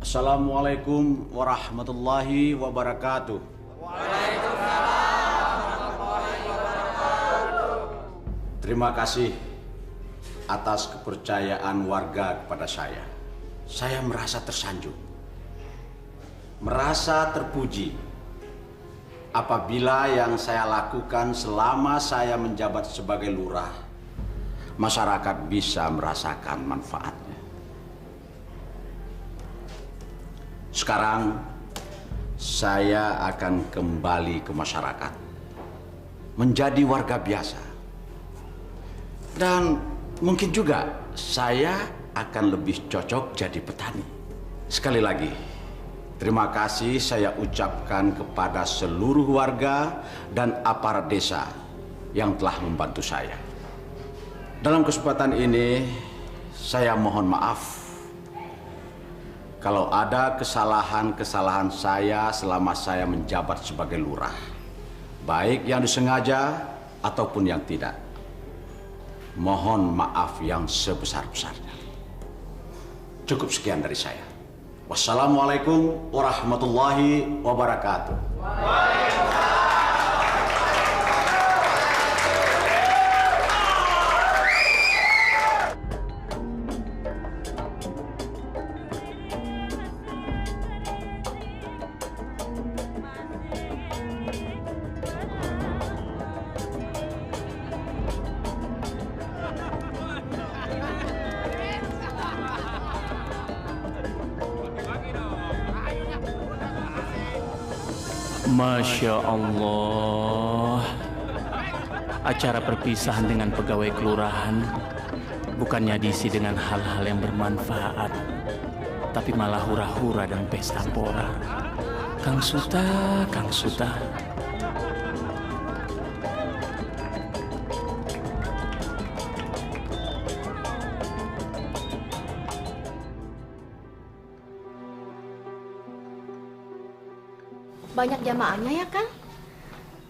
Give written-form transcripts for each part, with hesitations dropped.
Assalamualaikum warahmatullahi wabarakatuh. Waalaikumsalam warahmatullahi wabarakatuh. Terima kasih atas kepercayaan warga kepada saya. Saya merasa tersanjung, merasa terpuji apabila yang saya lakukan selama saya menjabat sebagai lurah, masyarakat bisa merasakan manfaatnya. Sekarang saya akan kembali ke masyarakat, menjadi warga biasa. Dan mungkin juga saya akan lebih cocok jadi petani. Sekali lagi, terima kasih saya ucapkan kepada seluruh warga dan aparat desa yang telah membantu saya. Dalam kesempatan ini, saya mohon maaf kalau ada kesalahan-kesalahan saya selama saya menjabat sebagai lurah, baik yang disengaja ataupun yang tidak. Mohon maaf yang sebesar-besarnya. Cukup sekian dari saya. Wassalamualaikum warahmatullahi wabarakatuh. Masya Allah. Acara perpisahan dengan pegawai kelurahan bukannya diisi dengan hal-hal yang bermanfaat, tapi malah hura-hura dan pesta pora. Kang Suta, Kang Suta. Banyak jamaahnya ya, Kang?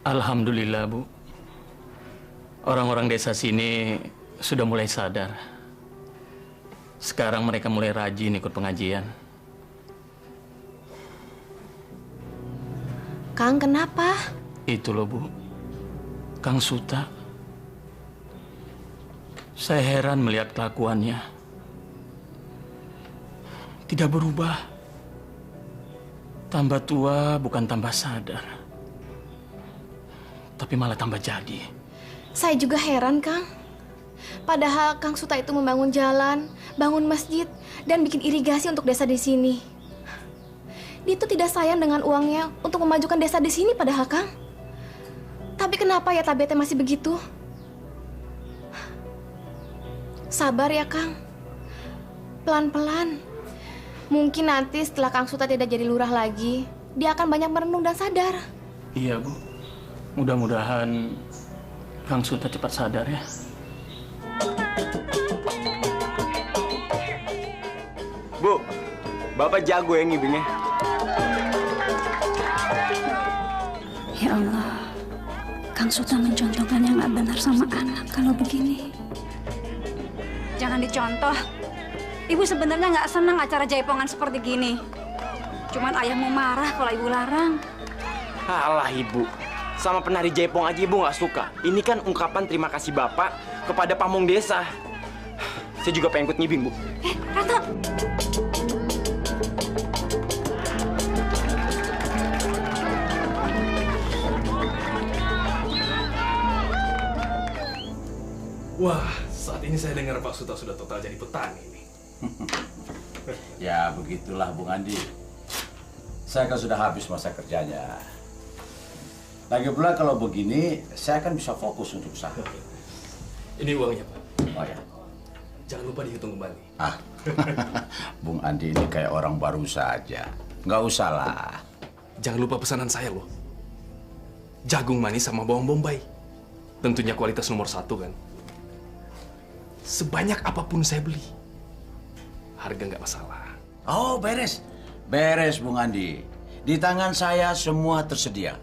Alhamdulillah, Bu. Orang-orang desa sini sudah mulai sadar. Sekarang mereka mulai rajin ikut pengajian. Kang, kenapa? Itu loh, Bu. Kang Suta. Saya heran melihat kelakuannya. Tidak berubah. Tambah tua bukan tambah sadar, tapi malah tambah jadi. Saya juga heran, Kang. Padahal Kang Suta itu membangun jalan, bangun masjid, dan bikin irigasi untuk desa di sini. Dia itu tidak sayang dengan uangnya untuk memajukan desa di sini padahal, Kang. Tapi kenapa ya tabiatnya masih begitu? Sabar ya, Kang. Pelan-pelan. Mungkin nanti setelah Kang Suta tidak jadi lurah lagi, dia akan banyak merenung dan sadar. Iya, Bu. Mudah-mudahan Kang Suta cepat sadar ya. Bu, Bapak jago ya ngibingnya. Ya Allah, Kang Suta mencontohkan yang nggak benar sama anak kalau begini. Jangan dicontoh. Ibu sebenarnya nggak senang acara jaipongan seperti gini. Cuman ayah mau marah kalau ibu larang. Alah Ibu, sama penari jaipong aja Ibu nggak suka. Ini kan ungkapan terima kasih Bapak kepada pamong desa. Saya juga pengen ikut ngibing, Bu. Rata. Wah, saat ini saya dengar Pak Suta sudah total jadi petani nih. Ya begitulah Bung Andi. Saya kan sudah habis masa kerjanya. Lagi pula kalau begini, saya kan bisa fokus untuk usaha. Ini uangnya, Pak. Oh ya. Jangan lupa dihitung kembali. Ah, Bung Andi ini kayak orang baru saja. Nggak usah lah. Jangan lupa pesanan saya loh. Jagung manis sama bawang bombay. Tentunya kualitas nomor 1 kan. Sebanyak apapun saya beli, harga nggak masalah. Oh, beres. Beres, Bung Andi. Di tangan saya semua tersedia.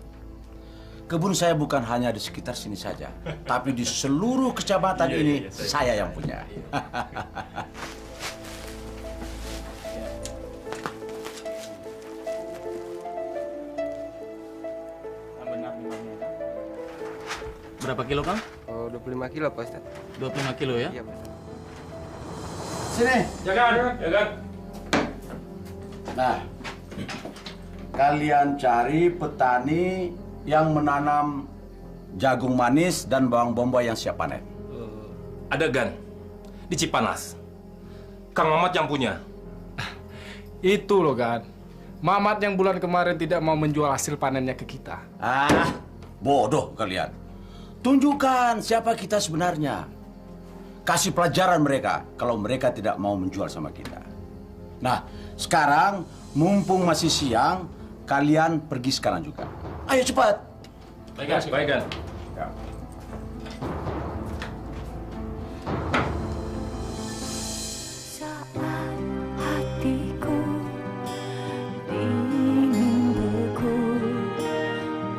Kebun saya bukan hanya di sekitar sini saja, tapi di seluruh kecamatan ini saya yang punya. Berapa kilo, Kang? Oh, 25 kilo, Pak Ustadz. 25 kilo ya? Iya, Pak Ustadz. Sini. Jaga. Nah, kalian cari petani yang menanam jagung manis dan bawang bombay yang siap panen. Ada Gan di Cipanas. Kang Mamat yang punya. Itu loh, Gan. Mamat yang bulan kemarin tidak mau menjual hasil panennya ke kita. Ah, bodoh kalian. Tunjukkan siapa kita sebenarnya. Kasih pelajaran mereka kalau mereka tidak mau menjual sama kita. Nah, sekarang mumpung masih siang, kalian pergi sekarang juga. Ayo cepat. Baik, Gan. Saat hatiku ingin beku,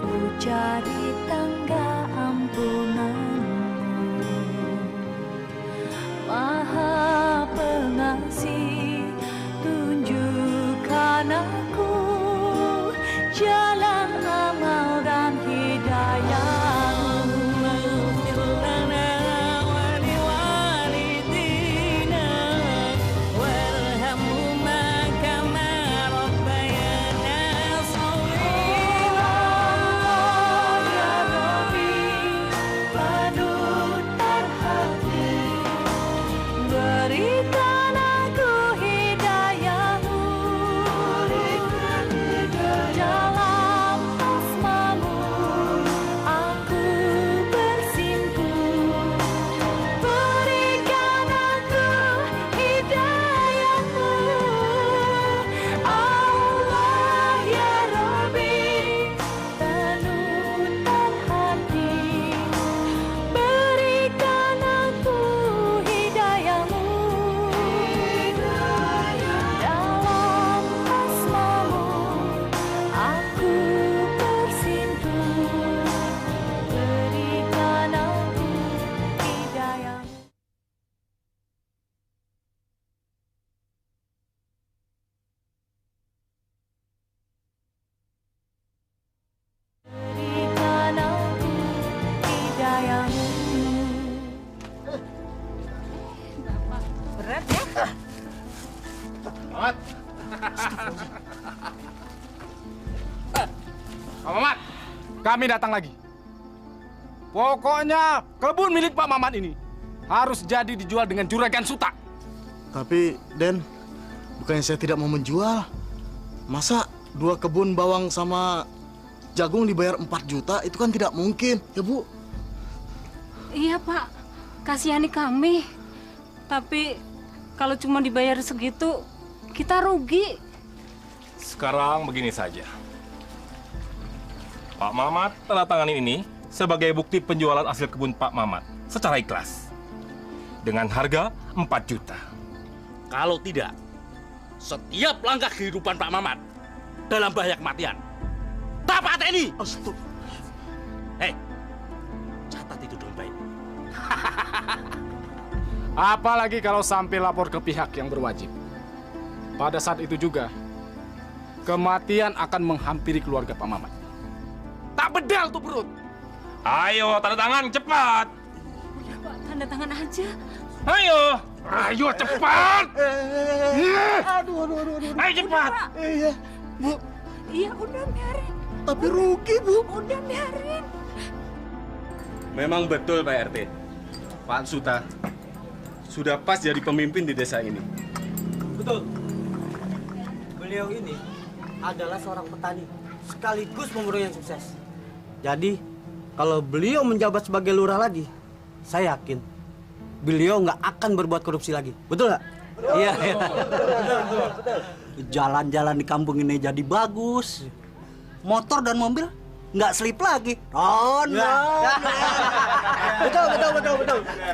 ku cari tangga ampunanmu. Maha Pengasih, tunjukkan aku jalan amal dan hidayahmu. Berikan aku hidayahmu dalam asmamu, aku bersimpuh. Berikan aku hidayahmu, Allah ya Rabbi, panutan hati. Berikan aku hidayahmu dalam asmamu, aku bersimpuh. Berikan aku hidayahmu. Berikan aku hidayahmu. Berat ya? Mamat. Pak Mamat, kami datang lagi. Pokoknya kebun milik Pak Mamat ini harus jadi dijual dengan juragan Suta. Tapi, Den, bukannya saya tidak mau menjual. Masa 2 kebun bawang sama jagung dibayar 4 juta? Itu kan tidak mungkin, ya Bu? Iya, Pak. Kasihani kami. Tapi kalau cuma dibayar segitu, kita rugi. Sekarang begini saja. Pak Mamat tanda tanganin ini sebagai bukti penjualan hasil kebun Pak Mamat secara ikhlas. Dengan harga 4 juta. Kalau tidak, setiap langkah kehidupan Pak Mamat dalam bahaya kematian. Tapak TNI! Hei, catat itu dengan baik. Apalagi kalau sampai lapor ke pihak yang berwajib. Pada saat itu juga, kematian akan menghampiri keluarga Pak Mamat. Tak bedal tuh perut. Ayo, tanda tangan, cepat. Ya, Pak, tanda tangan aja. Ayo cepat. Aduh. Ayo cepat. Iya, Bu. Iya, udah biarin. Tapi rugi, Bu. Udah biarin. Memang betul, Pak RT. Pak Suta sudah pas jadi pemimpin di desa ini. Betul. Beliau ini adalah seorang petani sekaligus pemurung yang sukses. Jadi, kalau beliau menjabat sebagai lurah lagi, saya yakin beliau nggak akan berbuat korupsi lagi. Betul nggak? Iya. Betul. Jalan-jalan di kampung ini jadi bagus. Motor dan mobil nggak selip lagi.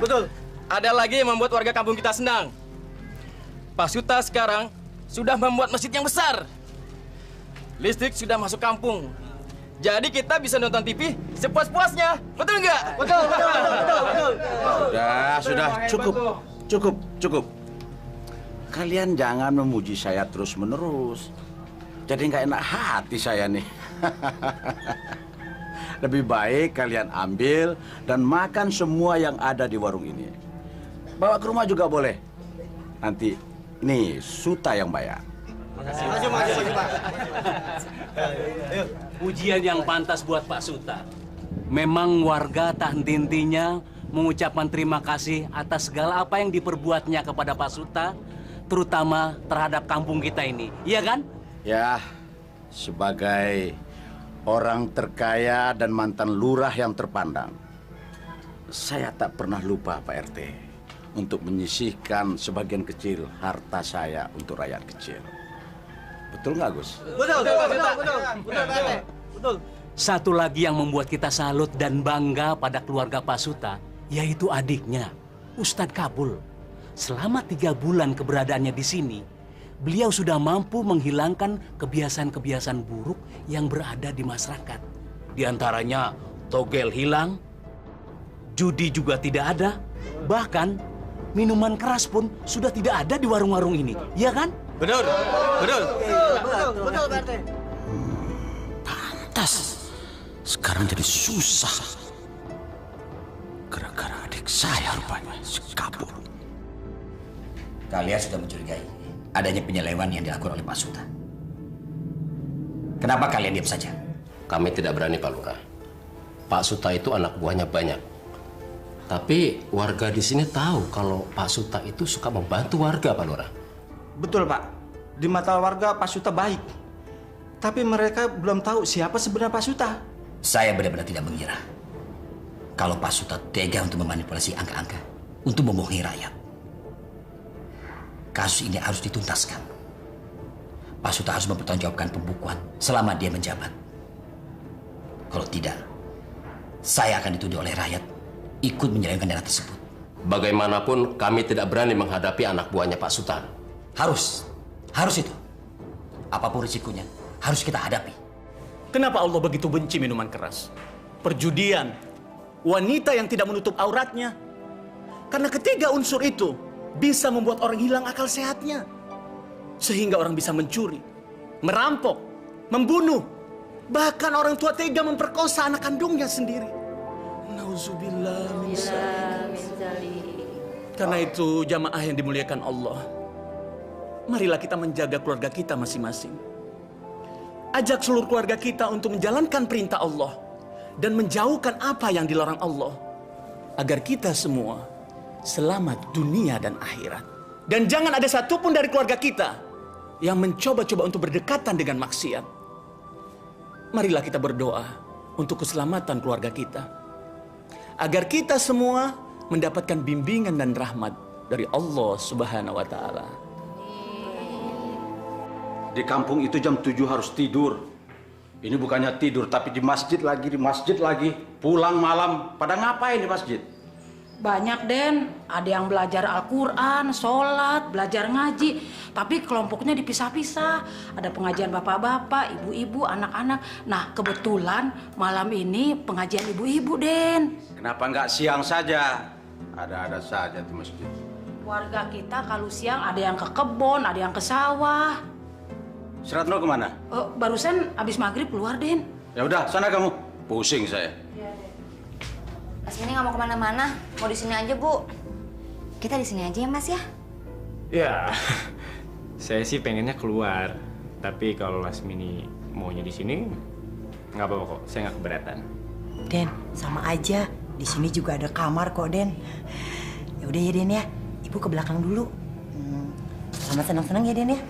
Betul. Ada lagi yang membuat warga kampung kita senang. Pak Suta sekarang sudah membuat masjid yang besar. Listrik sudah masuk kampung. Jadi kita bisa nonton TV sepuas-puasnya. Betul nggak? Betul. Sudah, cukup. Kalian jangan memuji saya terus-menerus. Jadi nggak enak hati saya nih. Lebih baik kalian ambil dan makan semua yang ada di warung ini. Bawa ke rumah juga boleh. Nanti, nih, Suta yang bayar. Makasih, Pak. Pujian yang pantas buat Pak Suta. Memang warga tak henti-hentinya mengucapkan terima kasih atas segala apa yang diperbuatnya kepada Pak Suta, terutama terhadap kampung kita ini. Iya kan? Ya, sebagai orang terkaya dan mantan lurah yang terpandang, saya tak pernah lupa Pak RT untuk menyisihkan sebagian kecil harta saya untuk rakyat kecil. Betul nggak, Gus? Betul, Pak. Betul. Satu lagi yang membuat kita salut dan bangga pada keluarga Pak Suta, yaitu adiknya, Ustadz Kabul. Selama 3 bulan keberadaannya di sini, beliau sudah mampu menghilangkan kebiasaan-kebiasaan buruk yang berada di masyarakat. Di antaranya, togel hilang, judi juga tidak ada, bahkan minuman keras pun sudah tidak ada di warung-warung ini. Iya kan? Betul. Betul, Pak RT. Pantas. Sekarang jadi susah. Gara-gara adik saya rupanya, si Kabul. Kalian sudah mencurigai adanya penyelewan yang dilakukan oleh Pak Suta. Kenapa kalian diam saja? Kami tidak berani, Pak Lurah. Pak Suta itu anak buahnya banyak. Tapi warga di sini tahu kalau Pak Suta itu suka membantu warga, Pak Lurah. Betul, Pak. Di mata warga Pak Suta baik. Tapi mereka belum tahu siapa sebenarnya Pak Suta. Saya benar-benar tidak mengira kalau Pak Suta tega untuk memanipulasi angka-angka untuk membohongi rakyat. Kasus ini harus dituntaskan. Pak Suta harus mempertanggungjawabkan pembukuan selama dia menjabat. Kalau tidak, saya akan dituduh oleh rakyat ikut menyelewengkan dana tersebut. Bagaimanapun kami tidak berani menghadapi anak buahnya Pak Suta. Harus itu. Apapun risikonya, harus kita hadapi. Kenapa Allah begitu benci minuman keras? Perjudian, wanita yang tidak menutup auratnya. Karena ketiga unsur itu bisa membuat orang hilang akal sehatnya. Sehingga orang bisa mencuri, merampok, membunuh. Bahkan orang tua tega memperkosa anak kandungnya sendiri. Nauzubillah min dzalik. Karena itu jamaah yang dimuliakan Allah, marilah kita menjaga keluarga kita masing-masing. Ajak seluruh keluarga kita untuk menjalankan perintah Allah dan menjauhkan apa yang dilarang Allah, agar kita semua selamat dunia dan akhirat. Dan jangan ada satupun dari keluarga kita yang mencoba-coba untuk berdekatan dengan maksiat. Marilah kita berdoa untuk keselamatan keluarga kita, agar kita semua mendapatkan bimbingan dan rahmat dari Allah Subhanahu wa Ta'ala. Di kampung itu jam 7 harus tidur. Ini bukannya tidur, tapi di masjid lagi. Pulang malam, pada ngapain di masjid? Banyak, Den. Ada yang belajar Al-Quran, sholat, belajar ngaji. Tapi kelompoknya dipisah-pisah. Ada pengajian bapak-bapak, ibu-ibu, anak-anak. Nah, kebetulan malam ini pengajian ibu-ibu, Den. Kenapa nggak siang saja? Ada-ada saja di masjid. Warga kita kalau siang ada yang ke kebun, ada yang ke sawah. Si Ratno kemana? Barusan abis maghrib keluar, Den. Ya udah, sana kamu. Pusing saya. Lasmini nggak mau kemana-mana, mau di sini aja, Bu. Kita di sini aja ya, Mas ya? Ya, saya sih pengennya keluar. Tapi kalau Lasmini maunya di sini, nggak apa-apa kok. Saya nggak keberatan. Den, sama aja. Di sini juga ada kamar kok, Den. Ya udah ya, Den ya. Ibu ke belakang dulu. Sama senang-senang ya, Den ya.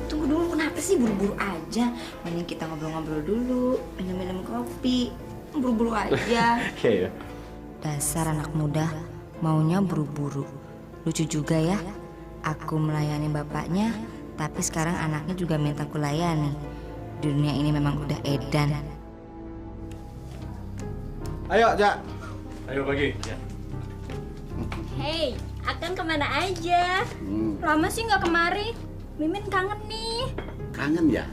Tunggu dulu, kenapa sih buru-buru aja? Mending kita ngobrol-ngobrol dulu, minum-minum kopi. Buru-buru aja. Iya. Dasar anak muda, maunya buru-buru. Lucu juga ya, aku melayani bapaknya, tapi sekarang anaknya juga minta aku layani. Dunia ini memang udah edan. Ayo, Jak. Ayo pagi. Hei, Akan kemana aja? Lama sih nggak kemari. Mimin kangen nih. Kangen ya?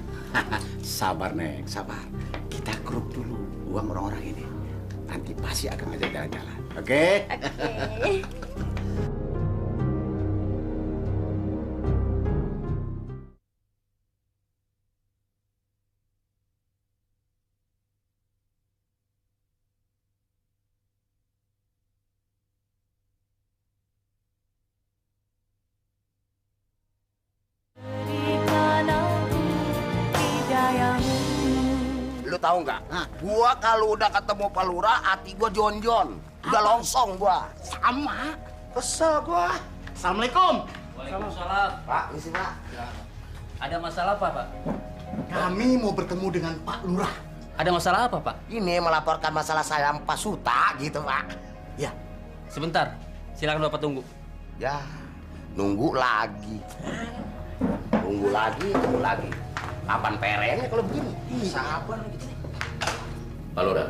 Sabar, Neng, sabar. Kita keruk dulu uang orang-orang ini. nanti pasti akan ngajak jalan-jalan. Oke? Oke. Lu tahu nggak? Gua kalau udah ketemu Pak Lurah, hati gua jonjon. Udah longsong gua. Sama. Kesel gua. Assalamualaikum. Waalaikumsalam. Pak, misi Pak. Ada masalah apa, Pak? Kami mau bertemu dengan Pak Lurah. Ada masalah apa, Pak? Ini melaporkan masalah saya sama Pak Suta gitu, Pak. Ya. Sebentar. Silakan Bapak tunggu. Ya, nunggu lagi. Tunggu lagi, tunggu lagi. Kapan perenya kalau begini? Sabar gitu. Pak Lurah,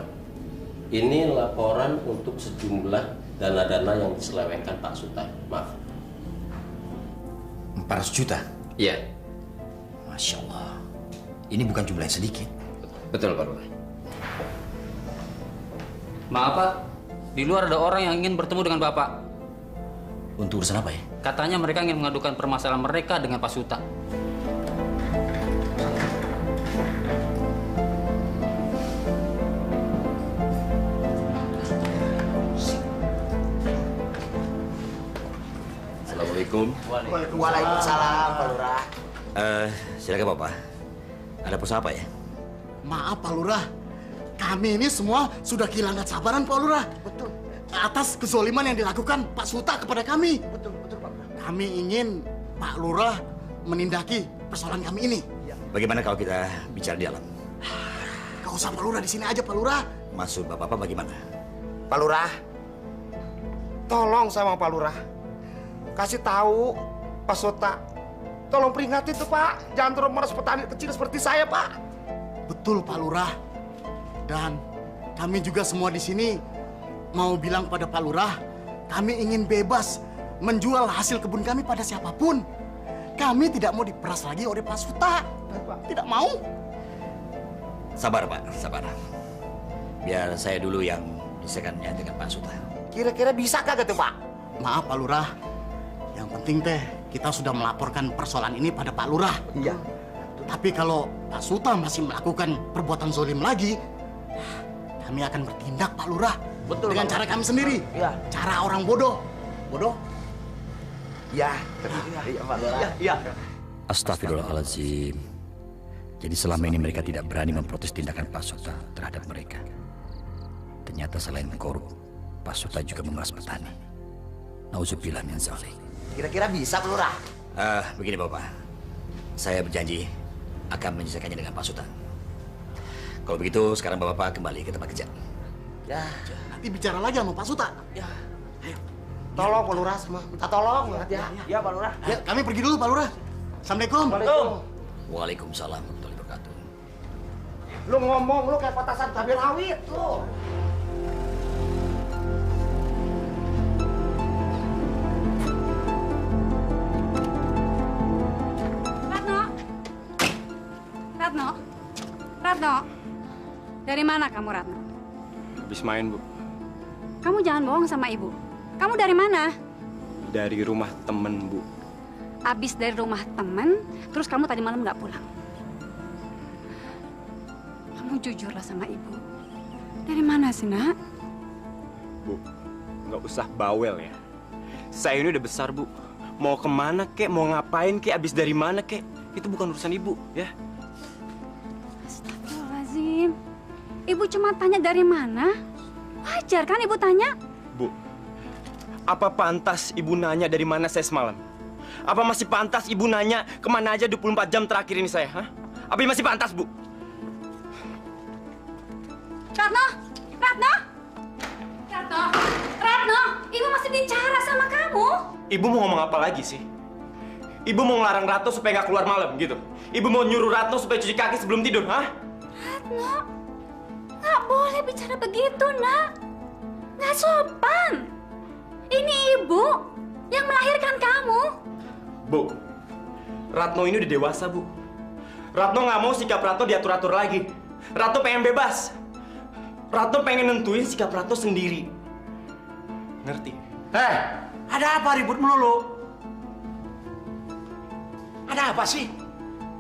ini laporan untuk sejumlah dana-dana yang diselewengkan Pak Suta. Maaf. 400 juta? Iya. Masya Allah. Ini bukan jumlah yang sedikit. Betul, Pak Lurah. Maaf, Pak. Di luar ada orang yang ingin bertemu dengan Bapak. Untuk urusan apa ya? Katanya mereka ingin mengadukan permasalahan mereka dengan Pak Suta. Assalamualaikum. Waalaikumsalam, Pak Lurah. Silakan Bapak. Ada pesan apa ya? Maaf Pak Lurah, kami ini semua sudah kehilangan sabaran Pak Lurah. Betul. Atas kezoliman yang dilakukan Pak Suta kepada kami. Betul, Pak Lurah. Kami ingin Pak Lurah menindaki persoalan kami ini. Bagaimana kalau kita bicara di dalam? Gak usah Pak Lurah, di sini aja Pak Lurah. Maksud Bapak bagaimana? Pak Lurah, tolong sama Pak Lurah. Kasih tahu Pak Suta. Tolong peringatin tuh Pak. Jangan terus meres petani kecil seperti saya, Pak. Betul Pak Lurah. Dan kami juga semua di sini mau bilang pada Pak Lurah, kami ingin bebas menjual hasil kebun kami pada siapapun. Kami tidak mau diperas lagi oleh Pak Suta. Tidak mau. Sabar Pak, sabar. Biar saya dulu yang bicarakannya dengan Pak Suta. Kira-kira bisa kagak tuh Pak? Maaf Pak Lurah. Yang penting teh kita sudah melaporkan persoalan ini pada Pak Lurah. Iya. Tapi kalau Pak Suta masih melakukan perbuatan zolim lagi, kami akan bertindak Pak Lurah. Betul. Dengan cara kami sendiri. Iya. Cara orang bodoh. Bodoh? Iya. Iya Pak Lurah. Iya. Astagfirullahaladzim. Jadi selama ini mereka tidak berani memprotes tindakan Pak Suta terhadap mereka. Ternyata selain korup, Pak Suta juga memeras petani. Nauzubillah min dzalik. Kira-kira bisa Pak Lurah? Begini Bapak. Saya berjanji akan menyelesaikannya dengan Pak Suta. Kalau begitu sekarang Bapak kembali ke tempat kerja. Ya. Nanti bicara lagi sama Pak Suta. Ya. Ayo. Tolong Pak Lurah semua. Minta tolong banget ya. Iya Pak Lurah. Ya, kami pergi dulu Pak Lurah. Assalamualaikum. Waalaikumsalam warahmatullahi wabarakatuh. Lu ngomong lu kayak petasan cabai rawit lu. Ratno, dari mana kamu Ratno? Habis main, Bu. Kamu jangan bohong sama ibu. Kamu dari mana? Dari rumah temen, Bu. Abis dari rumah temen, terus kamu tadi malam nggak pulang. Kamu jujurlah sama ibu. Dari mana sih, Nak? Bu, nggak usah bawel ya. Saya ini udah besar, Bu. Mau kemana kek, mau ngapain kek, abis dari mana kek, itu bukan urusan ibu, ya. Astagfirullahaladzim. Ibu cuma tanya dari mana? Wajar kan ibu tanya? Bu, apa pantas ibu nanya dari mana saya semalam? Apa masih pantas ibu nanya kemana aja 24 jam terakhir ini saya? Hah? Apa masih pantas, Bu? Ratno! Ratno! Ratno! Ratno! Ibu masih bicara sama kamu. Ibu mau ngomong apa lagi sih? Ibu mau ngelarang Ratno supaya nggak keluar malam gitu? Ibu mau nyuruh Ratno supaya cuci kaki sebelum tidur, hah? Ratno, nggak boleh bicara begitu, Nak. Nggak sopan. Ini ibu yang melahirkan kamu. Bu, Ratno ini udah dewasa, Bu. Ratno nggak mau sikap Ratno diatur-atur lagi. Ratno pengen bebas. Ratno pengen nentuin sikap Ratno sendiri. Ngerti? Hei, ada apa ribut melulu? Ada apa sih?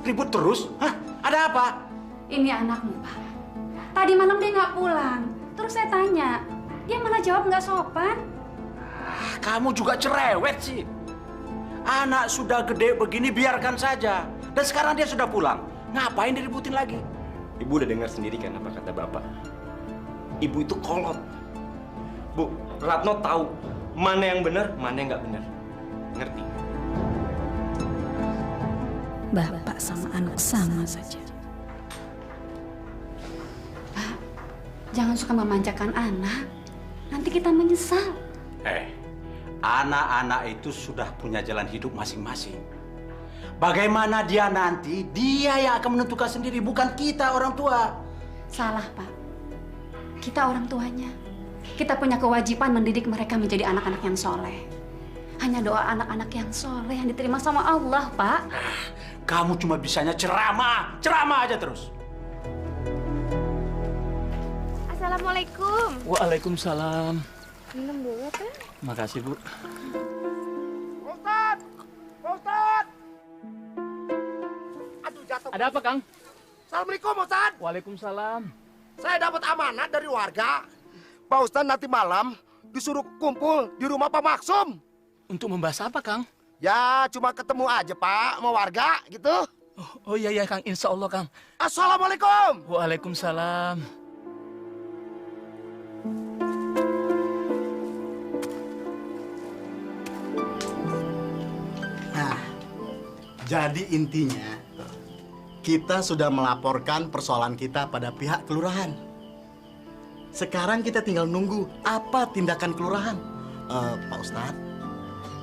Ribut terus? Hah? Ada apa? Ini anakmu, Pak. Tadi malam dia nggak pulang. Terus saya tanya, dia malah jawab nggak sopan. Kamu juga cerewet sih. Anak sudah gede begini biarkan saja. Dan sekarang dia sudah pulang. Ngapain diributin lagi? Ibu udah dengar sendiri kan apa kata Bapak? Ibu itu kolot. Bu, Ratno tahu mana yang benar, mana yang nggak benar. Ngerti? Bapak sama anak sama saja. Pak, jangan suka memanjakan anak. Nanti kita menyesal. Anak-anak itu sudah punya jalan hidup masing-masing. Bagaimana dia nanti, dia yang akan menentukan sendiri, bukan kita orang tua. Salah, Pak. Kita orang tuanya. Kita punya kewajiban mendidik mereka menjadi anak-anak yang soleh. Hanya doa anak-anak yang soleh yang diterima sama Allah, Pak. Kamu cuma bisanya ceramah, ceramah aja terus. Assalamualaikum. Waalaikumsalam. Minum dulu, Teh. Makasih, Bu. Ustad! Ustad! Aduh, jatuh. Ada apa, Kang? Assalamualaikum, Ustad. Waalaikumsalam. Saya dapat amanat dari warga. Pak Ustad nanti malam disuruh kumpul di rumah Pak Maksum. Untuk membahas apa, Kang? Ya, cuma ketemu aja, Pak, sama warga, gitu. Oh iya, Kang. Insya Allah, Kang. Assalamualaikum. Waalaikumsalam. Nah, jadi intinya kita sudah melaporkan persoalan kita pada pihak kelurahan. Sekarang kita tinggal nunggu apa tindakan kelurahan. Pak Ustadz,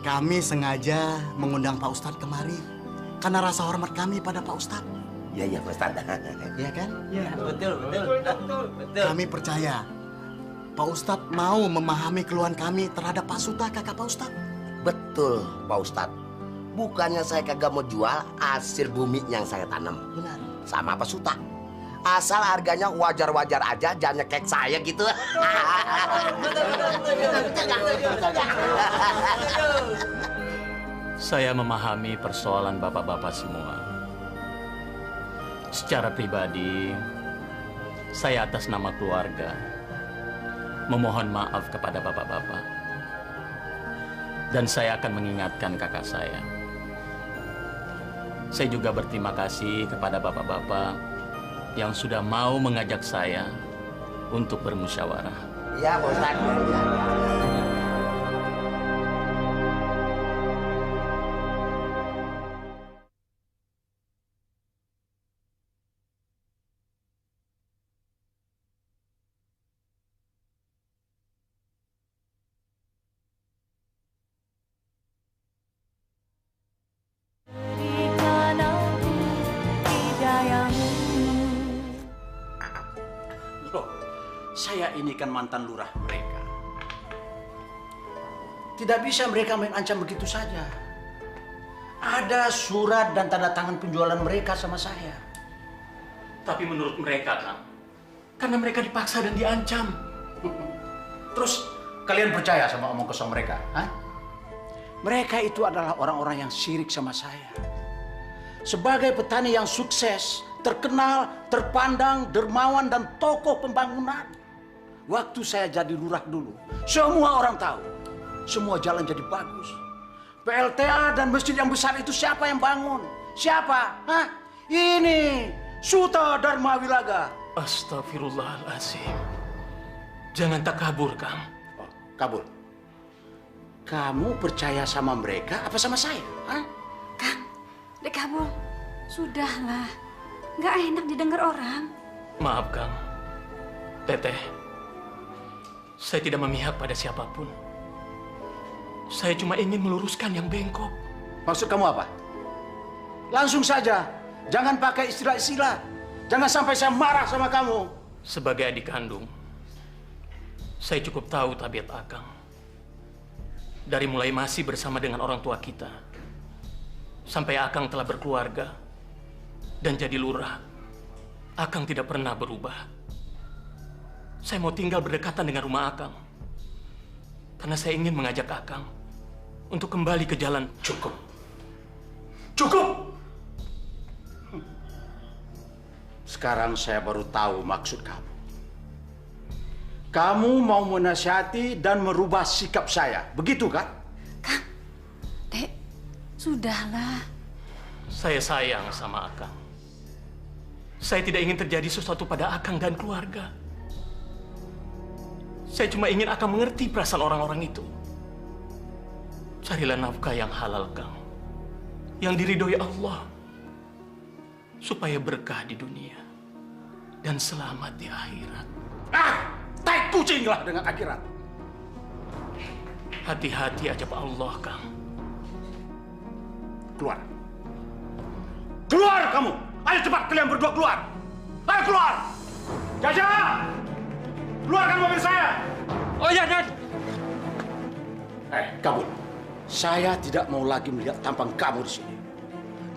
kami sengaja mengundang Pak Ustadz kemari karena rasa hormat kami pada Pak Ustadz. Iya, Pak Ustadz. Iya kan? Iya, betul. Kami percaya Pak Ustadz mau memahami keluhan kami terhadap Pak Suta, kakak Pak Ustadz. Betul, Pak Ustadz. Bukannya saya kagak mau jual hasil bumi yang saya tanam. Benar. Sama Pak Suta. Asal harganya wajar-wajar aja, jangan nyekek saya gitu. Saya memahami persoalan bapak-bapak semua. Secara pribadi, saya atas nama keluarga memohon maaf kepada bapak-bapak. Dan saya akan mengingatkan kakak saya. Saya juga berterima kasih kepada bapak-bapak yang sudah mau mengajak saya untuk bermusyawarah. Iya, Pak Ustadz. Saya ini kan mantan lurah mereka. Tidak bisa mereka mengancam begitu saja. Ada surat dan tanda tangan penjualan mereka sama saya. Tapi menurut mereka, Kang, karena mereka dipaksa dan diancam. Terus kalian percaya sama omong kosong mereka? Hah? Mereka itu adalah orang-orang yang syirik sama saya. Sebagai petani yang sukses, terkenal, terpandang, dermawan, dan tokoh pembangunan. Waktu saya jadi lurah dulu, semua orang tahu. Semua jalan jadi bagus. PLTA dan masjid yang besar itu siapa yang bangun? Siapa? Hah? Ini Suta Dharma Wilaga. Astagfirullahaladzim. Jangan takabur, Kang. Oh, kabur. Kamu percaya sama mereka apa sama saya? Hah? Kang, dekabul. Sudahlah. Nggak enak didengar orang. Maaf, Kang. Teteh, saya tidak memihak pada siapapun. Saya cuma ingin meluruskan yang bengkok. Maksud kamu apa? Langsung saja. Jangan pakai istilah-istilah. Jangan sampai saya marah sama kamu. Sebagai adik kandung, saya cukup tahu tabiat Akang. Dari mulai masih bersama dengan orang tua kita, sampai Akang telah berkeluarga dan jadi lurah, Akang tidak pernah berubah. saya mau tinggal berdekatan dengan rumah Akang. Karena saya ingin mengajak Akang untuk kembali ke jalan. Cukup. Cukup! Sekarang saya baru tahu maksud kamu. Kamu mau menasihati dan merubah sikap saya, begitu kan? Dek, sudahlah. Saya sayang sama Akang. Saya tidak ingin terjadi sesuatu pada Akang dan keluarga. Saya cuma ingin Akang mengerti perasaan orang-orang itu. Carilah nafkah yang halal, Kang. Yang diridhoi Allah. Supaya berkah di dunia. Dan selamat di akhirat. Tai kucinglah dengan akhirat. Hati-hati aja Pak Allah, Kang. Keluar. Keluar kamu! Ayo cepat kalian berdua keluar! Ayo keluar! Jaja! Keluarkan mobil saya! Oh ya, Dan! Kabul. Saya tidak mau lagi melihat tampang kamu di sini.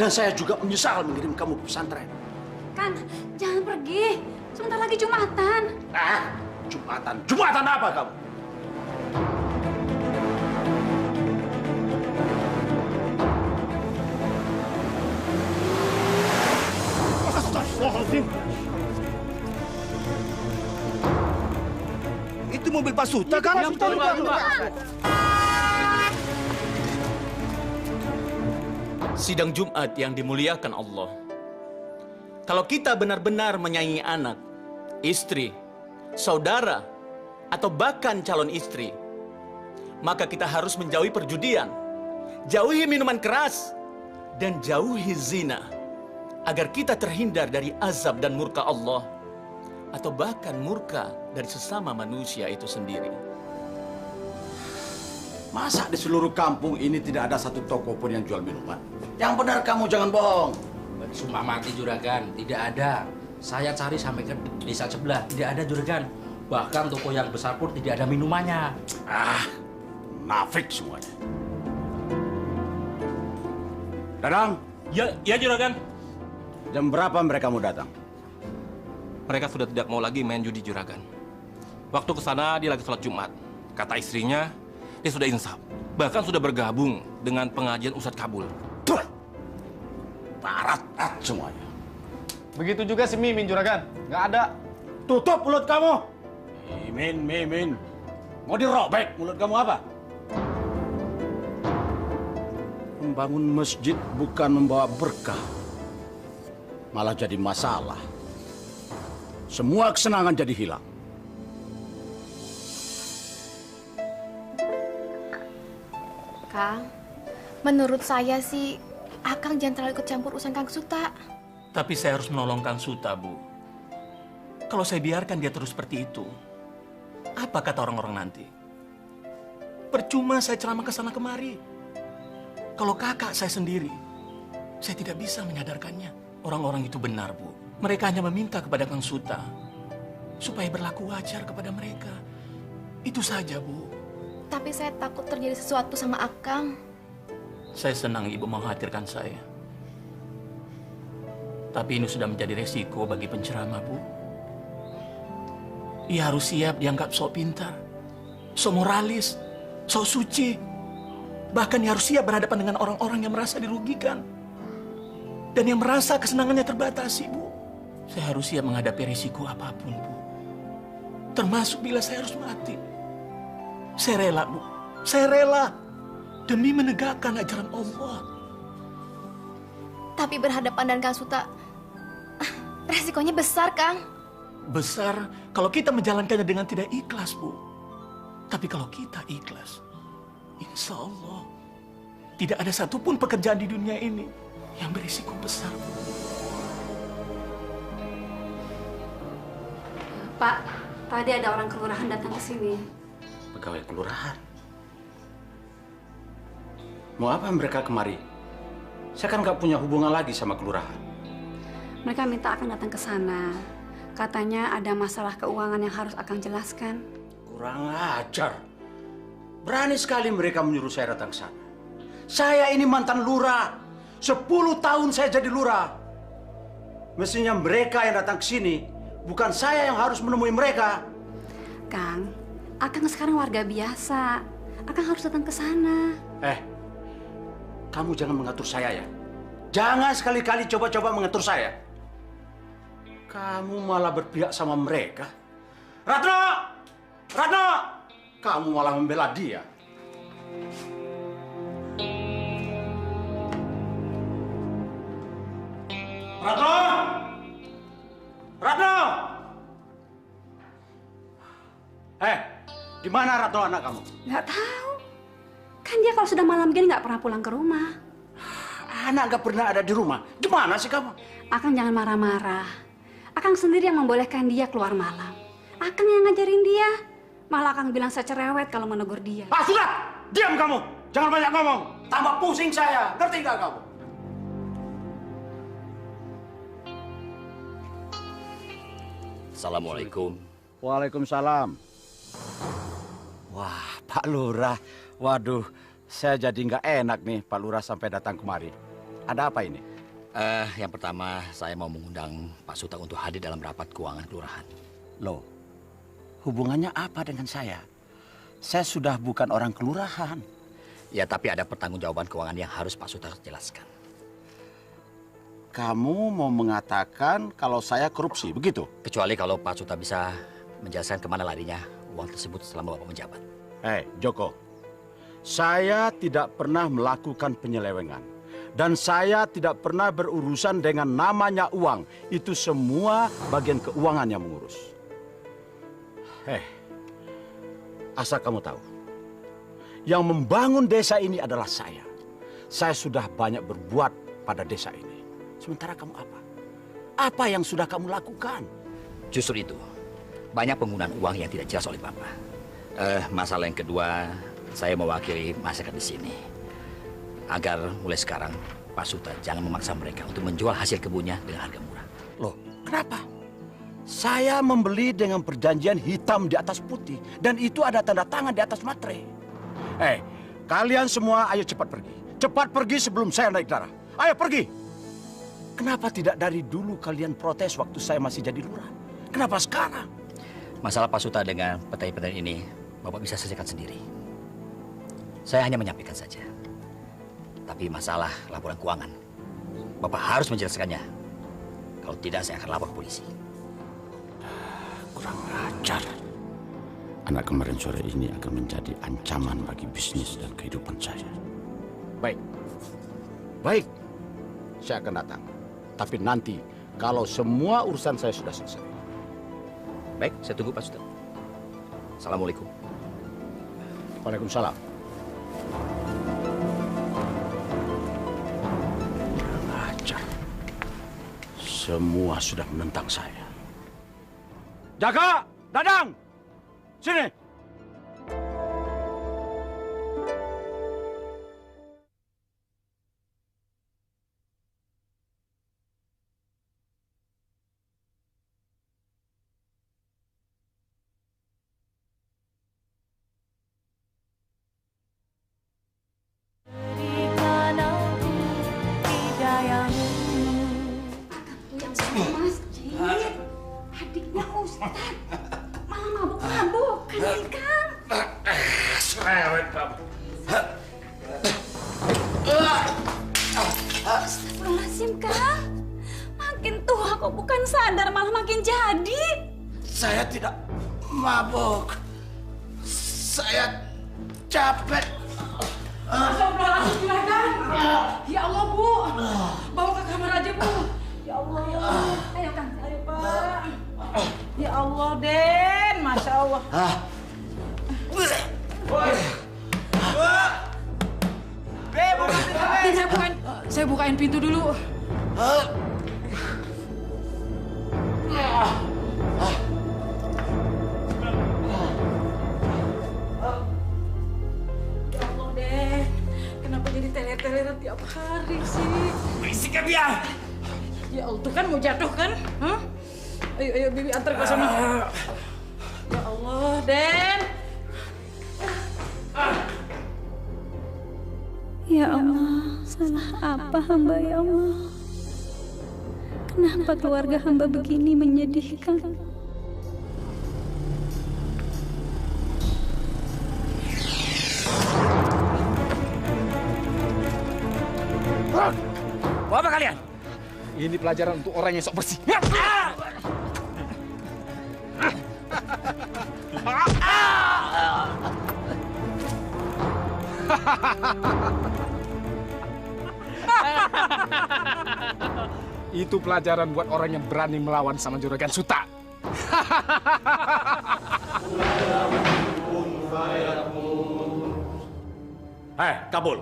Dan saya juga menyesal mengirim kamu ke pesantren. Kang, jangan pergi. Sebentar lagi Jumatan. Jumatan? Jumatan apa kamu? Astagfirullahaladzim. Itu mobil Pak Suta kan? Yang betul, Pak. Sidang Jumat yang dimuliakan Allah. Kalau kita benar-benar menyayangi anak, istri, saudara, atau bahkan calon istri, maka kita harus menjauhi perjudian, jauhi minuman keras, dan jauhi zina, agar kita terhindar dari azab dan murka Allah, atau bahkan murka dari sesama manusia itu sendiri. Masa di seluruh kampung ini tidak ada satu toko pun yang jual minuman? Yang benar kamu jangan bohong. Sumpah mati Juragan, tidak ada. Saya cari sampai ke desa sebelah, tidak ada Juragan. Bahkan toko yang besar pun tidak ada minumannya. Nafik semuanya. Dadang. Ya Juragan. Jam berapa mereka mau datang? Mereka sudah tidak mau lagi main judi Juragan. Waktu ke sana dia lagi sholat Jumat. Kata istrinya, dia sudah insaf. Bahkan sudah bergabung dengan pengajian Ustadz Kabul. Barat semuanya. Begitu juga si Mimin Juragan, nggak ada. Tutup mulut kamu. Mimin. Mau dirobek mulut kamu apa? Membangun masjid bukan membawa berkah. Malah jadi masalah. Semua kesenangan jadi hilang. Kang, menurut saya sih, Akang jangan terlalu ikut campur urusan Kang Suta. Tapi saya harus menolong Kang Suta, Bu. Kalau saya biarkan dia terus seperti itu, apa kata orang-orang nanti? Percuma saya ceramah ke sana kemari. Kalau kakak saya sendiri, saya tidak bisa menyadarkannya. Orang-orang itu benar, Bu. Mereka hanya meminta kepada Kang Suta supaya berlaku wajar kepada mereka. Itu saja, Bu. Tapi saya takut terjadi sesuatu sama Akang. Saya senang Ibu mengkhawatirkan saya. Tapi ini sudah menjadi resiko bagi penceramah, Bu. Ia harus siap dianggap sok pintar, sok moralis, sok suci. Bahkan ia harus siap berhadapan dengan orang-orang yang merasa dirugikan. Dan yang merasa kesenangannya terbatasi, Bu. Saya harus siap menghadapi risiko apapun, Bu. Termasuk bila saya harus mati. Saya rela, Bu. Saya rela. Demi menegakkan ajaran Allah. Tapi berhadapan dengan Kang Suta, resikonya besar, Kang. Besar kalau kita menjalankannya dengan tidak ikhlas, Bu. Tapi kalau kita ikhlas, insya Allah tidak ada satupun pekerjaan di dunia ini yang berisiko besar, Bu. Pak, tadi ada orang kelurahan datang ke sini. Pegawai kelurahan? Mau apa mereka kemari? Saya kan nggak punya hubungan lagi sama kelurahan. Mereka minta Akang datang ke sana. Katanya ada masalah keuangan yang harus Akang jelaskan. Kurang ajar. Berani sekali mereka menyuruh saya datang ke sana. Saya ini mantan lurah. 10 tahun saya jadi lurah. Mestinya mereka yang datang ke sini. Bukan saya yang harus menemui mereka. Kang, Akang sekarang warga biasa. Akang harus datang ke sana. Kamu jangan mengatur saya ya. Jangan sekali-kali coba-coba mengatur saya. Kamu malah berpihak sama mereka. Ratno! Ratno! Kamu malah membela dia. Ratno! Ratno! Di mana Ratno anak kamu? Nggak tahu. Kan dia kalau sudah malam gini nggak pernah pulang ke rumah. Anak nggak pernah ada di rumah. Gimana sih kamu? Akang jangan marah-marah. Akang sendiri yang membolehkan dia keluar malam. Akang yang ngajarin dia. Malah Akang bilang saya cerewet kalau menegur dia. Sudah! Diam kamu! Jangan banyak ngomong. Tambah pusing saya. Ngerti nggak kamu? Assalamualaikum. Waalaikumsalam. Wah, Pak Lurah. Waduh, saya jadi nggak enak nih Pak Lurah sampai datang kemari. Ada apa ini? Yang pertama, saya mau mengundang Pak Suta untuk hadir dalam rapat keuangan kelurahan. Loh, hubungannya apa dengan saya? Saya sudah bukan orang kelurahan. Ya, tapi ada pertanggungjawaban keuangan yang harus Pak Suta jelaskan. Kamu mau mengatakan kalau saya korupsi, begitu? Kecuali kalau Pak Suta bisa menjelaskan kemana larinya uang tersebut selama Bapak menjabat. Joko, saya tidak pernah melakukan penyelewengan. Dan saya tidak pernah berurusan dengan namanya uang. Itu semua bagian keuangan yang mengurus. Asal kamu tahu, yang membangun desa ini adalah saya. Saya sudah banyak berbuat pada desa ini. Sementara kamu apa? Apa yang sudah kamu lakukan? Justru itu, banyak penggunaan uang yang tidak jelas oleh Bapak. Masalah yang kedua, saya mewakili masyarakat di sini. Agar mulai sekarang, Pak Suta jangan memaksa mereka untuk menjual hasil kebunnya dengan harga murah. Loh, kenapa? Saya membeli dengan perjanjian hitam di atas putih. Dan itu ada tanda tangan di atas materai. Kalian semua ayo cepat pergi. Cepat pergi sebelum saya naik darah. Ayo pergi! Kenapa tidak dari dulu kalian protes waktu saya masih jadi lurah? Kenapa sekarang? Masalah Pak Suta dengan petani-petani ini, Bapak bisa selesaikan sendiri. Saya hanya menyampaikan saja. Tapi masalah laporan keuangan, Bapak harus menjelaskannya. Kalau tidak, saya akan lapor polisi. Kurang ajar. Anak kemarin sore ini akan menjadi ancaman bagi bisnis dan kehidupan saya. Baik. Baik. Saya akan datang. Tapi nanti, kalau semua urusan saya sudah selesai. Baik, saya tunggu Pak Suta. Assalamualaikum. Waalaikumsalam. Semua sudah menentang saya. Jaga! Dadang! Sini! Adiknya Ustadz malah mabuk-mabukan sih, Kang. Cerewet kamu. Astagfirullahaladzim, Kang. Makin tua kok bukan sadar, malah makin jadi. Saya tidak mabuk. Saya capek. Astagfirullahaladzim, Juragan. Ya Allah, Bu. Bawa ke kamar aja, Bu. Ya Allah, ya Allah. Ayo, Kang. Ayo, Pak. Ya Allah, Den. Masya Allah. Saya bukain pintu dulu. Ya Allah, Den. Kenapa jadi teler-teleran tiap hari sih? Berisik ya, Bia. Ya Allah, tuh kan mau jatuh kan? Hah? Ayo, ayo, Bibi antar ke sana. Ya Allah, Den. Ya Allah, salah apa hamba ya Allah? Kenapa keluarga hamba begini menyedihkan? Ini pelajaran untuk orang yang sok bersih. Itu pelajaran buat orang yang berani melawan sama Juragan Suta. Hei, Kabul.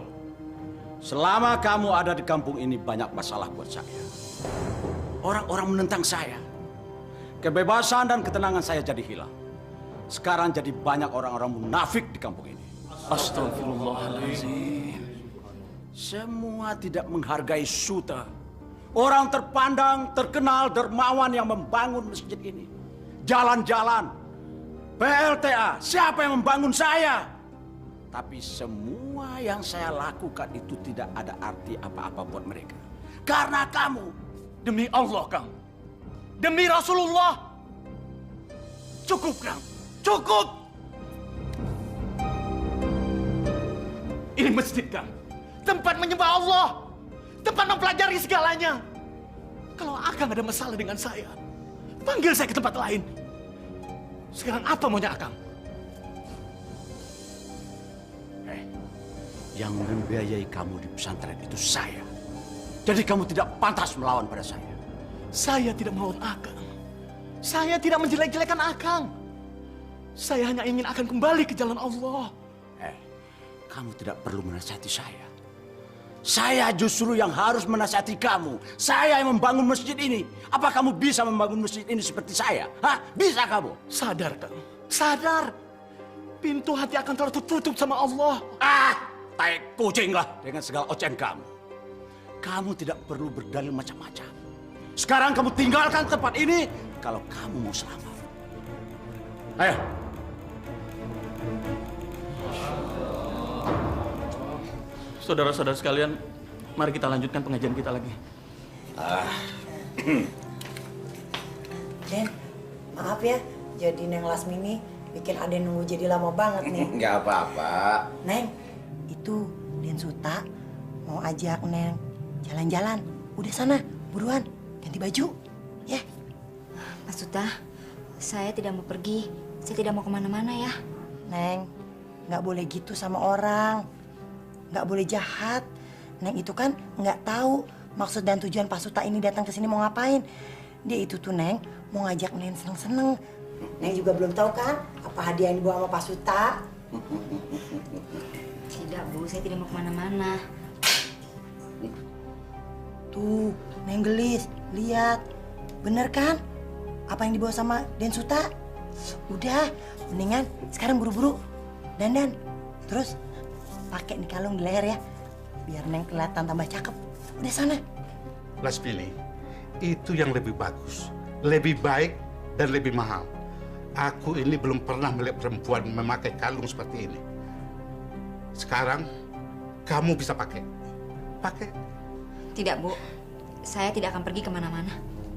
Selama kamu ada di kampung ini banyak masalah buat saya. Orang-orang menentang saya. Kebebasan dan ketenangan saya jadi hilang. Sekarang jadi banyak orang-orang munafik di kampung ini. Astagfirullahaladzim. Semua tidak menghargai Suta. Orang terpandang, terkenal, dermawan yang membangun masjid ini. Jalan-jalan. PLTA, siapa yang membangun saya? Tapi semua yang saya lakukan itu tidak ada arti apa-apa buat mereka. Karena kamu. Demi Allah, Kang. Demi Rasulullah. Cukup, Kang. Cukup. Ini masjid, Kang. Tempat menyembah Allah. Tempat mempelajari segalanya. Kalau Akang ada masalah dengan saya, panggil saya ke tempat lain. Sekarang apa maunya Akang? Yang membiayai kamu di pesantren itu saya. Jadi kamu tidak pantas melawan pada saya. Saya tidak melawan Akang. Saya tidak menjelek-jelekan Akang. Saya hanya ingin Akang kembali ke jalan Allah. Kamu tidak perlu menasihati saya. Saya justru yang harus menasihati kamu. Saya yang membangun masjid ini. Apa kamu bisa membangun masjid ini seperti saya? Hah? Bisa kamu? Sadar, Kang. Sadar. Pintu hati akan telah tertutup sama Allah. Tai kucing lah dengan segala ocehan kamu. Kamu tidak perlu berdalil macam-macam. Sekarang kamu tinggalkan tempat ini kalau kamu mau selamat. Ayo. Saudara-saudara sekalian, mari kita lanjutkan pengajian kita lagi. Den, maaf ya, jadi Neng Lasmini bikin Aden nunggu jadi lama banget nih. Nggak apa-apa. Neng, itu Den Suta mau ajak Neng jalan-jalan. Udah sana, buruan, ganti baju, ya. Pak Suta, saya tidak mau pergi. Saya tidak mau kemana-mana ya. Neng, nggak boleh gitu sama orang. Nggak boleh jahat. Neng itu kan nggak tahu maksud dan tujuan Pak Suta ini datang ke sini mau ngapain. Dia itu tuh Neng mau ngajak Neng seneng-seneng. Neng juga belum tahu kan apa hadiah yang dibawa sama Pak Suta. Tidak, Bu. Saya tidak mau kemana-mana. Tuh, Neng gelis. Lihat. Bener kan? Apa yang dibawa sama Den Suta? Udah, mendingan sekarang buru-buru. Dandan. Terus pakai nih kalung di leher ya. Biar Neng kelihatan tambah cakep. Udah sana. Lasmini, itu yang lebih bagus, lebih baik, dan lebih mahal. Aku ini belum pernah melihat perempuan memakai kalung seperti ini. Sekarang, kamu bisa pakai. Pakai. Tidak, Bu. Saya tidak akan pergi kemana-mana.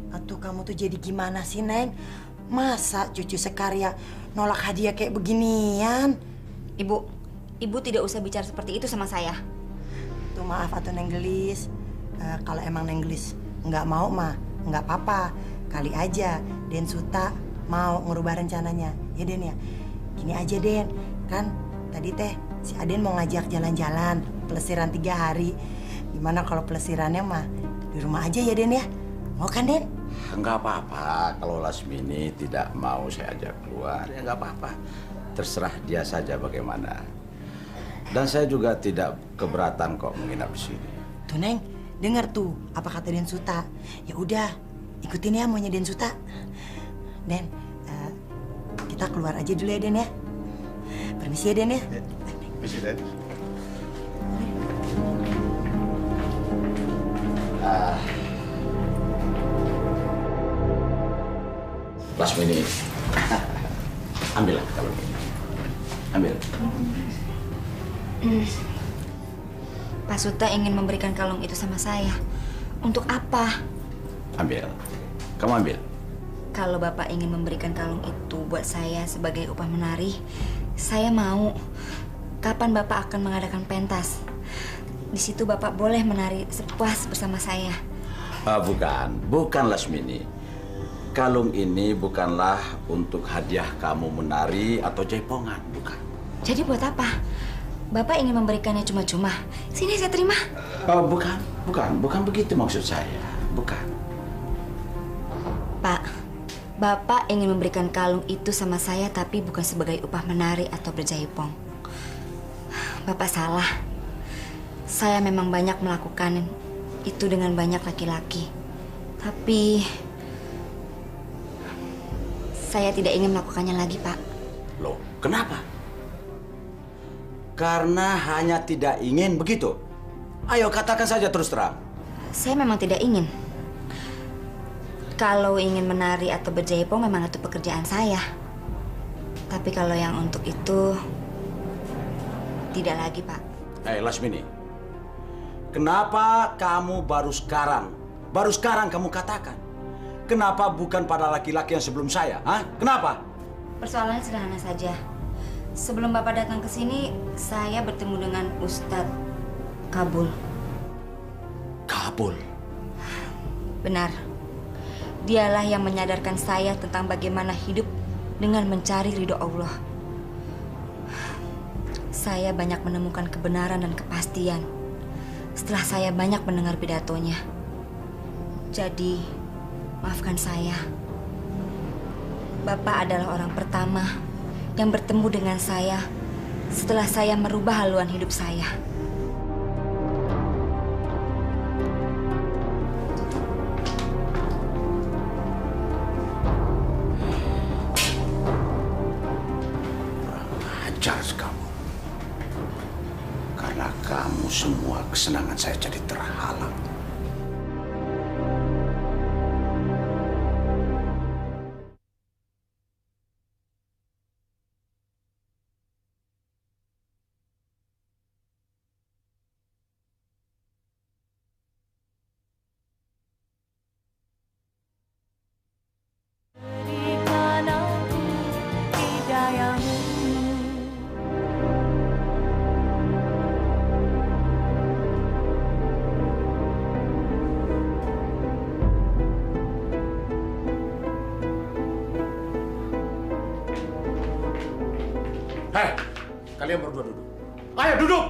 Atuh, kamu tuh jadi gimana sih, Neng? Masa cucu sekarya nolak hadiah kayak beginian? Ibu tidak usah bicara seperti itu sama saya. Tuh maaf atuh Neng Gelis. Kalau emang Neng Gelis nggak mau mah nggak apa-apa. Kali aja Den Suta mau ngerubah rencananya. Ya Den ya. Gini aja Den. Kan tadi teh si Aden mau ngajak jalan-jalan pelesiran 3 hari. Gimana kalau pelesirannya mah di rumah aja ya Den ya? Mau kan Den? Enggak apa-apa. Kalau Lasmini tidak mau saya ajak keluar, ya enggak apa-apa. Terserah dia saja bagaimana. Dan saya juga tidak keberatan kok menginap di sini. Tuh Neng, dengar tuh apa kata Den Suta. Ya udah, ikutin ya maunya Den Suta. Den, kita keluar aja dulu ya Den ya. Permisi ya Den ya. Permisi Den. Lasmini, ambillah kalau ini. Ambil. Pak Suta ingin memberikan kalung itu sama saya. Untuk apa? Ambil. Kamu ambil. Kalau Bapak ingin memberikan kalung itu buat saya sebagai upah menari, saya mau. Kapan Bapak akan mengadakan pentas? Di situ Bapak boleh menari sepuas bersama saya. Bukan Lasmini. Kalung ini bukanlah untuk hadiah kamu menari atau jaipongan, bukan. Jadi buat apa? Bapak ingin memberikannya cuma-cuma. Sini saya terima. Bukan begitu maksud saya. Bukan. Pak, Bapak ingin memberikan kalung itu sama saya tapi bukan sebagai upah menari atau berjaipong. Bapak salah. Saya memang banyak melakukan itu dengan banyak laki-laki. Tapi saya tidak ingin melakukannya lagi, Pak. Loh, kenapa? Karena hanya tidak ingin begitu. Ayo katakan saja terus terang. Saya memang tidak ingin. Kalau ingin menari atau berjaipong memang itu pekerjaan saya. Tapi kalau yang untuk itu tidak lagi, Pak. Lasmini, kenapa kamu baru sekarang kamu katakan? Kenapa bukan pada laki-laki yang sebelum saya? Kenapa? Persoalannya sederhana saja. Sebelum Bapak datang ke sini, saya bertemu dengan Ustadz Kabul. Kabul? Benar. Dialah yang menyadarkan saya tentang bagaimana hidup dengan mencari ridho Allah. Saya banyak menemukan kebenaran dan kepastian setelah saya banyak mendengar pidatonya. Jadi, maafkan saya. Bapak adalah orang pertama yang bertemu dengan saya setelah saya merubah haluan hidup saya. Ajar kamu. Karena kamu semua kesenangan saya jadi terhalang. Hei, kalian berdua duduk. Ayo duduk!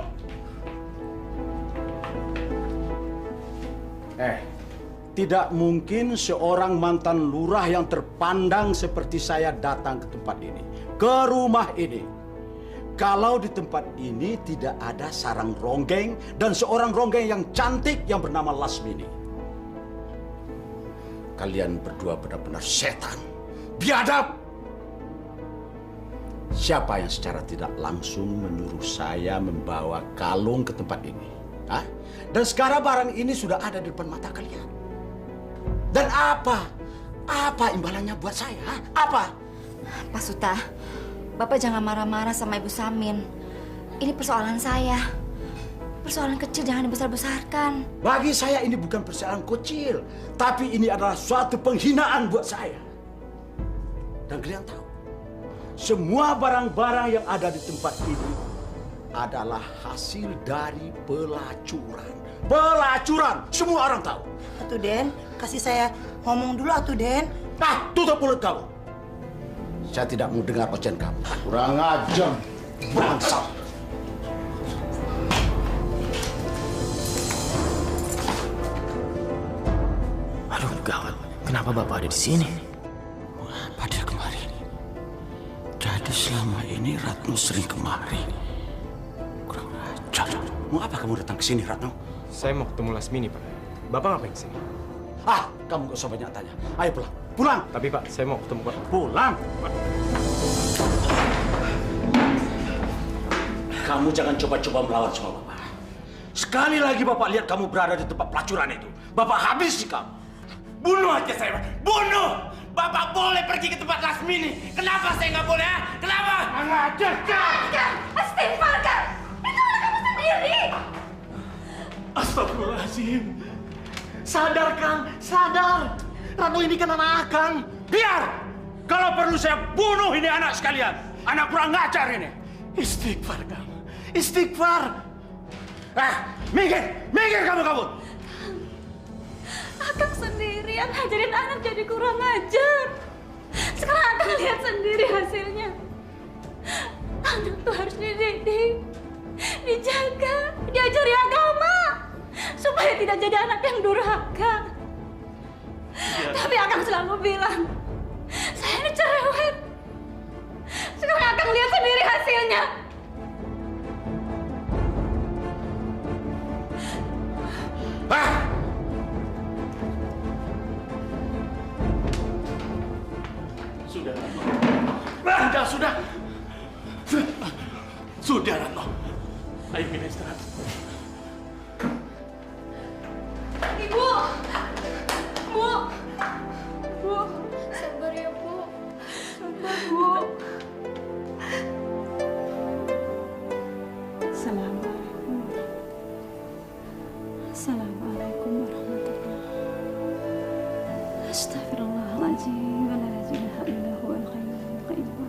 Tidak mungkin seorang mantan lurah yang terpandang seperti saya datang ke tempat ini, ke rumah ini. Kalau di tempat ini tidak ada sarang ronggeng dan seorang ronggeng yang cantik yang bernama Lasmini. Kalian berdua benar-benar setan, biadab. Siapa yang secara tidak langsung menyuruh saya membawa kalung ke tempat ini? Dan sekarang barang ini sudah ada di depan mata kalian. Dan apa imbalannya buat saya? Apa? Pak Suta, Bapak jangan marah-marah sama Ibu Samin. Ini persoalan saya. Persoalan kecil jangan dibesar-besarkan. Bagi saya ini bukan persoalan kecil, tapi ini adalah suatu penghinaan buat saya. Dan kalian tahu, semua barang-barang yang ada di tempat ini adalah hasil dari pelacuran. Pelacuran, semua orang tahu. Atuh Den, kasih saya ngomong dulu atuh Den. Tutup mulut kamu. Saya tidak mau dengar ocehan kamu. Kurang ajar, bangsat. Aduh, gawat. Kenapa Bapak ada di sini? Apa dia kemari? Jadi selama ini Ratno sering kemari. Kurang ajar. Mau apa kamu datang ke sini, Ratno? Saya mau ketemu Lasmini, Pak. Bapak ngapain kesini? Kamu gak usah banyak tanya. Ayo pulang. Pulang. Tapi Pak, saya mau ketemu Pak. Pulang. Kamu jangan coba-coba melawan sama Bapak. Sekali lagi Bapak lihat kamu berada di tempat pelacuran itu, Bapak habisi kamu. Bunuh aja saya, Pak. Bunuh! Bapak boleh pergi ke tempat Lasmini. Kenapa saya nggak boleh, Kenapa? Ajar, Kang! Istighfar, Kang! Itu anak kamu sendiri! Astagfirullahaladzim. Sadar, Kang. Sadar. Rano ini kan anak Kang. Biar! Kalau perlu saya bunuh ini anak sekalian. Anak kurang ngajar ini. Istighfar, Kang. Istighfar. Minggir! Minggir kamu! Akang sendiri yang ngajarin anak jadi kurang ajar. Sekarang Akang lihat sendiri hasilnya. Anak tuh harus dididik, dijaga, diajari agama supaya tidak jadi anak yang durhaka. Tapi Akang selalu bilang, saya ini cerewet. Sekarang Akang lihat sendiri hasilnya. Sudah, Ratno. Sudah, Ratno. Ayo kita istirahat. Ibu! Bu! Sabar ya, Bu. Sabar, Bu. Assalamualaikum. Assalamualaikum warahmatullahi. Astagfirullahaladzim. Wa la ilaha illa huwal hayyul qayyum.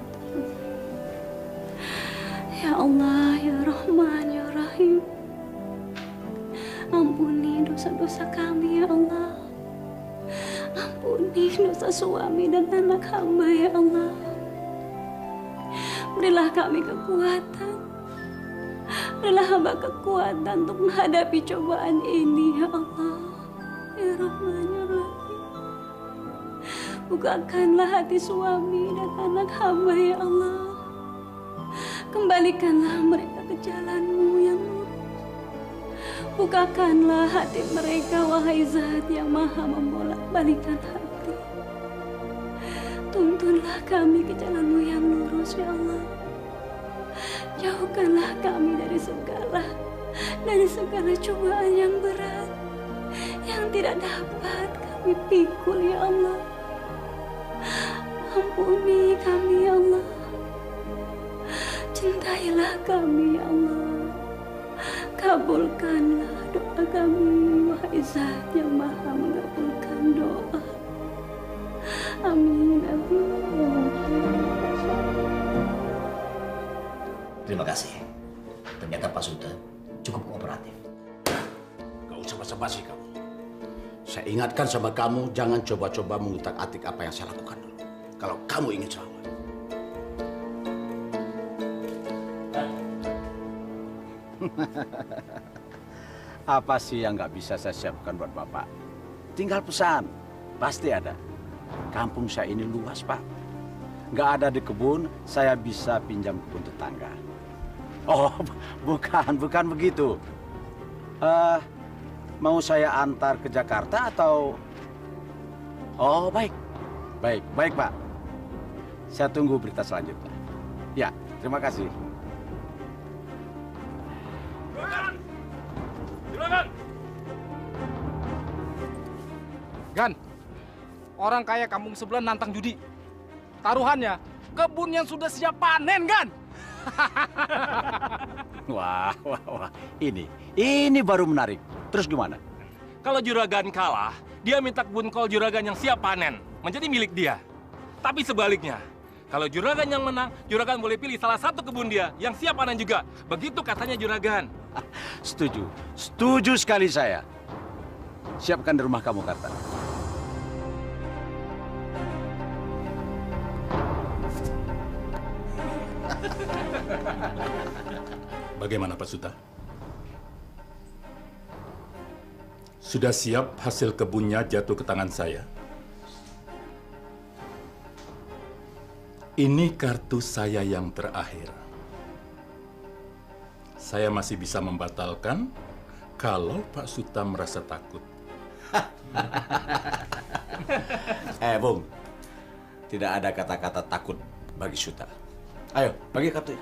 Ya Allah, ya Rahman, ya Rahim. Ampuni dosa-dosa kami, ya Allah. Ampuni dosa suami dan anak hamba, ya Allah. Berilah kami kekuatan. Berilah hamba kekuatan untuk menghadapi cobaan ini, ya Allah. Ya Rahman, ya Rahim. Bukakanlah hati suami dan anak hamba, ya Allah. Kembalikanlah mereka ke jalan-Mu yang lurus. Bukakanlah hati mereka, wahai Zat yang maha membolak-balikan hati. Tuntunlah kami ke jalan-Mu yang lurus, ya Allah. Jauhkanlah kami dari segala cobaan yang berat, yang tidak dapat kami pikul, ya Allah. Ampuni kami, ya Allah. Cintailah kami, ya Allah. Kabulkanlah doa kami, wahai Zat yang maha mengabulkan doa. Amin, amin. Terima kasih. Ternyata Pak Suta cukup kooperatif. Gak usah basa-basi kamu. Saya ingatkan sama kamu, jangan coba-coba mengutak-atik apa yang saya lakukan dulu. Kalau kamu ingin selamat. Apa sih yang nggak bisa saya siapkan buat Bapak? Tinggal pesan, pasti ada. Kampung saya ini luas, Pak. Nggak ada di kebun, saya bisa pinjam kebun tetangga. Oh, bukan begitu. Mau saya antar ke Jakarta atau? Oh, baik, Pak. Saya tunggu berita selanjutnya. Ya, terima kasih. Gan, orang kaya kampung sebelah nantang judi. Taruhannya, kebun yang sudah siap panen, Gan. Wah. Ini baru menarik. Terus gimana? Kalau Juragan kalah, dia minta kebun kol Juragan yang siap panen menjadi milik dia. Tapi sebaliknya, kalau Juragan yang menang, Juragan boleh pilih salah satu kebun dia yang siap panen juga. Begitu katanya Juragan. Setuju sekali saya. Siapkan di rumah kamu, kata. Bagaimana Pak Suta? Sudah siap hasil kebunnya jatuh ke tangan saya? Ini kartu saya yang terakhir. Saya masih bisa membatalkan kalau Pak Suta merasa takut. Bung, tidak ada kata-kata takut bagi Suta. Ayo, bagi kartu.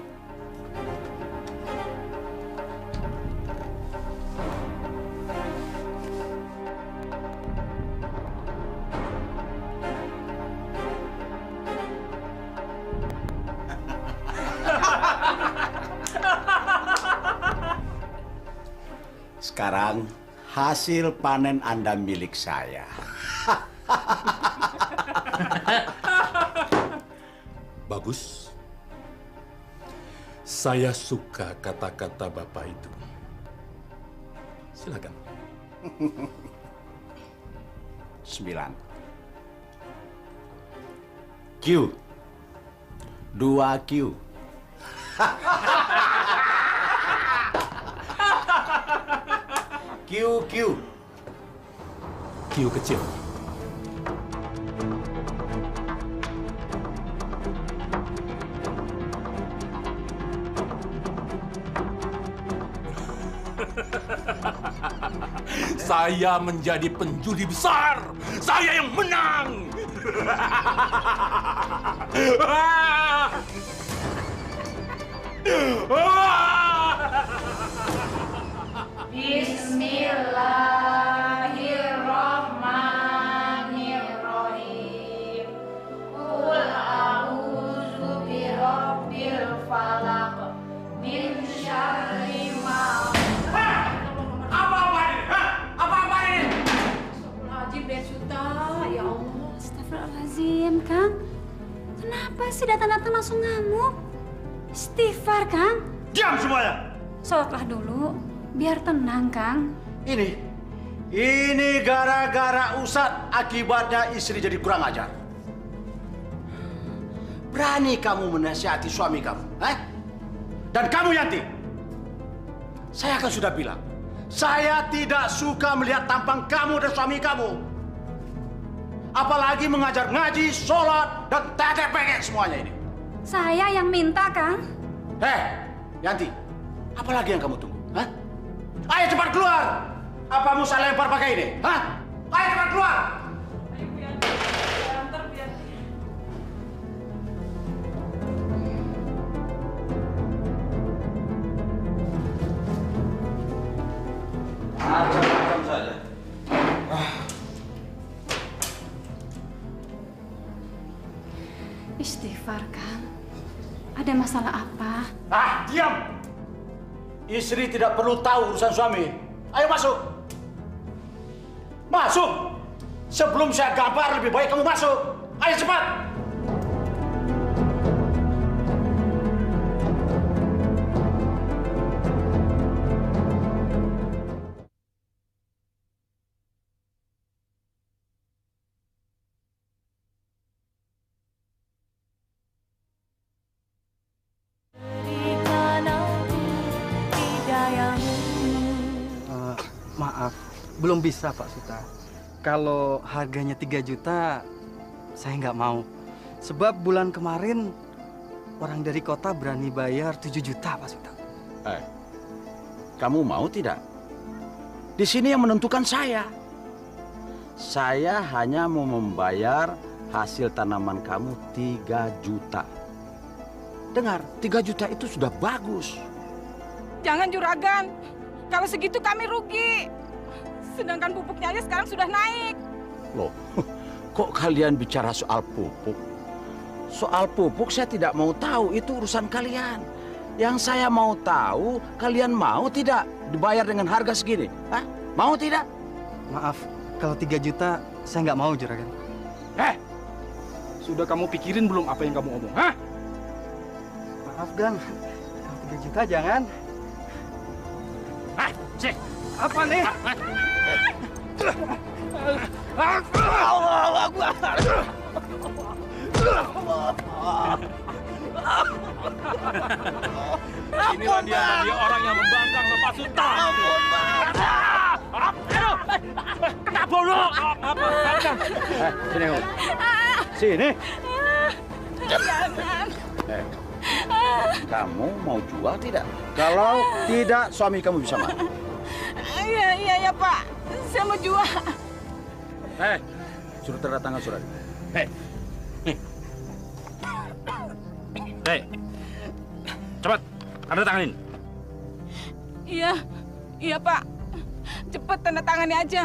Sekarang hasil panen Anda milik saya. Bagus. Saya suka kata-kata Bapak itu. Silakan. 9. Q. 2Q. Q. Q kecil. Saya menjadi penjudi besar. Saya yang menang. Bismillahirrahmanirrahim. Qul a'udzu birabbil falaq min syarri ma. Apa-apa ini? Astagfirullahaladzim, Den Suta. Ya Allah. Astagfirullahaladzim, Kang. Kenapa sih datang-datang langsung ngamuk? Istighfar, Kang. Diam semuanya. Sholatlah dulu, biar tenang, Kang. Ini gara-gara Ustadz akibatnya istri jadi kurang ajar. Berani kamu menasihati suami kamu, Dan kamu Yanti, saya kan sudah bilang, saya tidak suka melihat tampang kamu dan suami kamu. Apalagi mengajar ngaji, sholat, dan tetek-pekek semuanya ini. Saya yang minta, Kang. Yanti, apalagi yang kamu tunggu? Ayo cepat keluar! Apa mau saya lempar pakai ini? Ayo cepat keluar! Macam-macam saja. Istighfar, Kang. Ada masalah apa? Diam! Istri tidak perlu tahu urusan suami. Ayo masuk! Masuk! Sebelum saya gampar, lebih baik kamu masuk. Ayo cepat! Maaf, belum bisa Pak Suta. Kalau harganya 3 juta, saya nggak mau. Sebab bulan kemarin orang dari kota berani bayar 7 juta Pak Suta. Kamu mau tidak? Di sini yang menentukan saya. Saya hanya mau membayar hasil tanaman kamu 3 juta. Dengar, 3 juta itu sudah bagus. Jangan juragan. Kalau segitu kami rugi. Sedangkan pupuknya aja sekarang sudah naik. Loh, kok kalian bicara soal pupuk? Soal pupuk saya tidak mau tahu, itu urusan kalian. Yang saya mau tahu, kalian mau tidak dibayar dengan harga segini? Mau tidak? Maaf, kalau 3 juta saya nggak mau juragan. Sudah kamu pikirin belum apa yang kamu omong? Maaf Gang, kalau 3 juta jangan. Apa nih? Allahu Akbar. Inilah dia orang yang membangkang Pak Suta. Kena bolong. Sini kamu. Sini. Jangan. Kamu mau jual tidak? Kalau tidak, suami kamu bisa mati. Iya Pak. Saya mau jual. Suruh tanda tangan surat. Cepat, tanda tanganin. Iya Pak. Cepet tanda tangannya aja.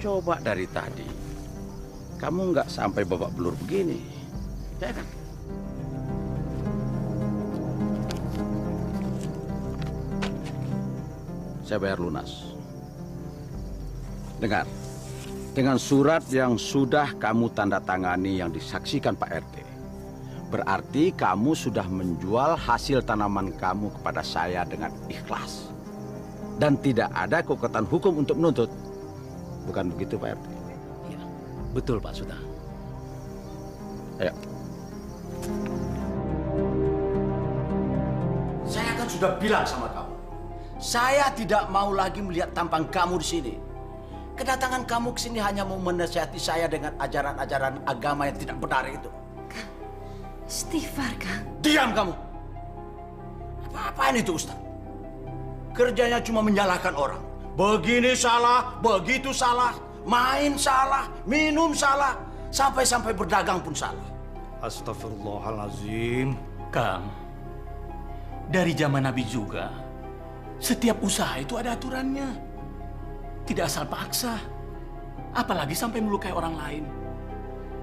Coba dari tadi, kamu nggak sampai babak belur begini, ya kan? Saya bayar lunas. Dengar, dengan surat yang sudah kamu tanda tangani yang disaksikan Pak RT, Berarti kamu sudah menjual hasil tanaman kamu kepada saya dengan ikhlas. Dan tidak ada kekuatan hukum untuk menuntut. Bukan begitu, Pak RT? Iya, betul Pak Suta. Ayo. Saya kan sudah bilang sama kamu. Saya tidak mau lagi melihat tampang kamu di sini. Kedatangan kamu ke sini hanya mau menasihati saya dengan ajaran-ajaran agama yang tidak benar itu. Istighfar, Kang. Diam kamu. Apa-apaan itu, Ustaz? Kerjanya cuma menyalahkan orang. Begini salah, begitu salah, main salah, minum salah, sampai-sampai berdagang pun salah. Astagfirullahalazim. Kang, dari zaman Nabi juga, setiap usaha itu ada aturannya. Tidak asal paksa. Apalagi sampai melukai orang lain.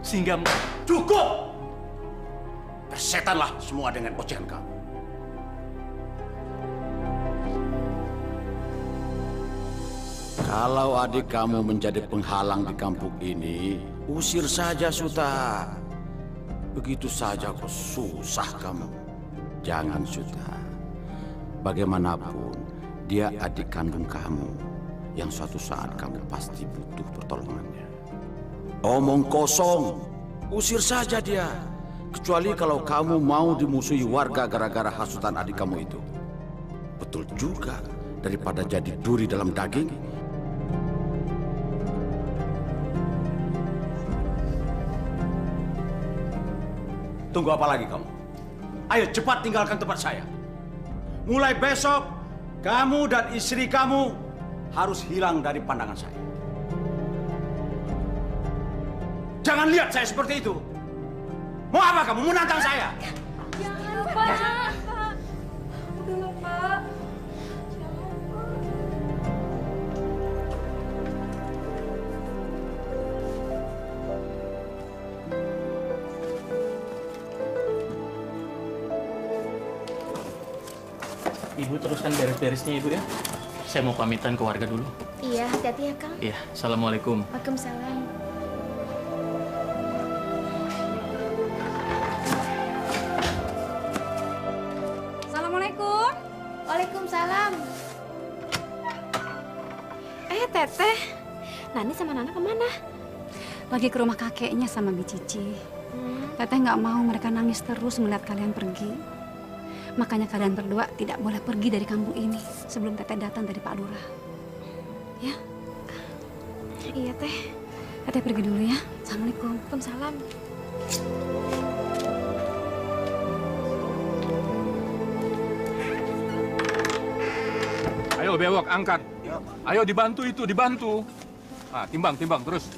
Sehingga... Cukup! Persetanlah semua dengan ocehan kamu. Kalau adik kamu menjadi penghalang di kampung ini, usir saja, Suta. Begitu saja kok susah kamu. Jangan, Suta. Bagaimanapun, dia adik kandung kamu yang suatu saat kamu pasti butuh pertolongannya. Omong kosong, usir saja dia. Kecuali kalau kamu mau dimusuhi warga gara-gara hasutan adik kamu itu. Betul juga, daripada jadi duri dalam daging. Tunggu apa lagi kamu? Ayo cepat tinggalkan tempat saya. Mulai besok, kamu dan istri kamu harus hilang dari pandangan saya. Jangan lihat saya seperti itu. Mau apa kamu? Mau nantang saya? Jangan, Pak. Udahlah, Pak. Ibu teruskan beres-beresnya, Ibu ya. Saya mau pamitan ke warga dulu. Iya, hati-hati ya, Kang. Iya, Assalamualaikum. Waalaikumsalam. Assalamualaikum. Waalaikumsalam. Teteh. Nani sama Nana kemana? Lagi ke rumah kakeknya sama Mi Cici. Teteh nggak mau mereka nangis terus melihat kalian pergi. Makanya kalian berdua tidak boleh pergi dari kampung ini sebelum Teteh datang dari Pak Lurah. Ya? Iya, Teh. Teteh pergi dulu ya. Assalamualaikum. Waalaikumsalam. Ayo bewok, angkat. Ayo dibantu itu, dibantu. Ah, timbang terus.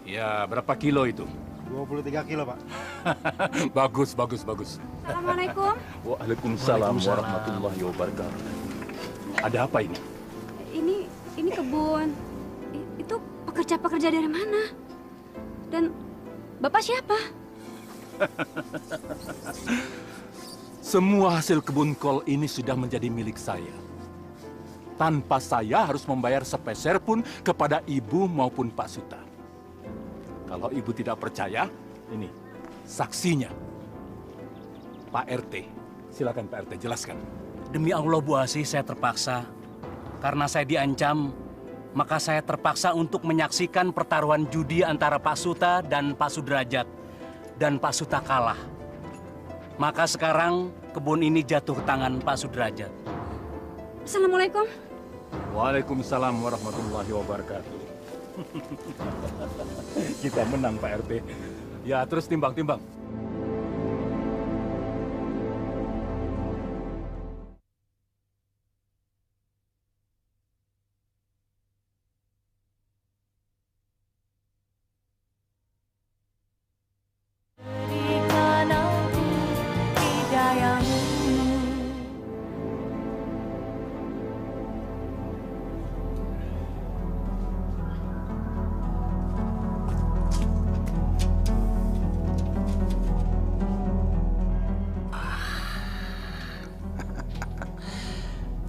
Ya, berapa kilo itu? 23 kilo, Pak. Bagus. Assalamualaikum. Waalaikumsalam warahmatullahi wabarakatuh. Ada apa ini? Ini kebun. Itu pekerja-pekerja dari mana? Dan Bapak siapa? Semua hasil kebun kol ini sudah menjadi milik saya. Tanpa saya harus membayar sepeser pun kepada ibu maupun Pak Suta. Kalau ibu tidak percaya, ini saksinya. Pak RT. Silakan Pak RT, jelaskan. Demi Allah Bu Asih, saya terpaksa. Karena saya diancam, maka saya terpaksa untuk menyaksikan pertaruhan judi antara Pak Suta dan Pak Sudrajat. Dan Pak Suta kalah. Maka sekarang kebun ini jatuh ke tangan Pak Sudrajat. Assalamualaikum. Waalaikumsalam warahmatullahi wabarakatuh. Kita menang Pak RT. Ya, terus timbang.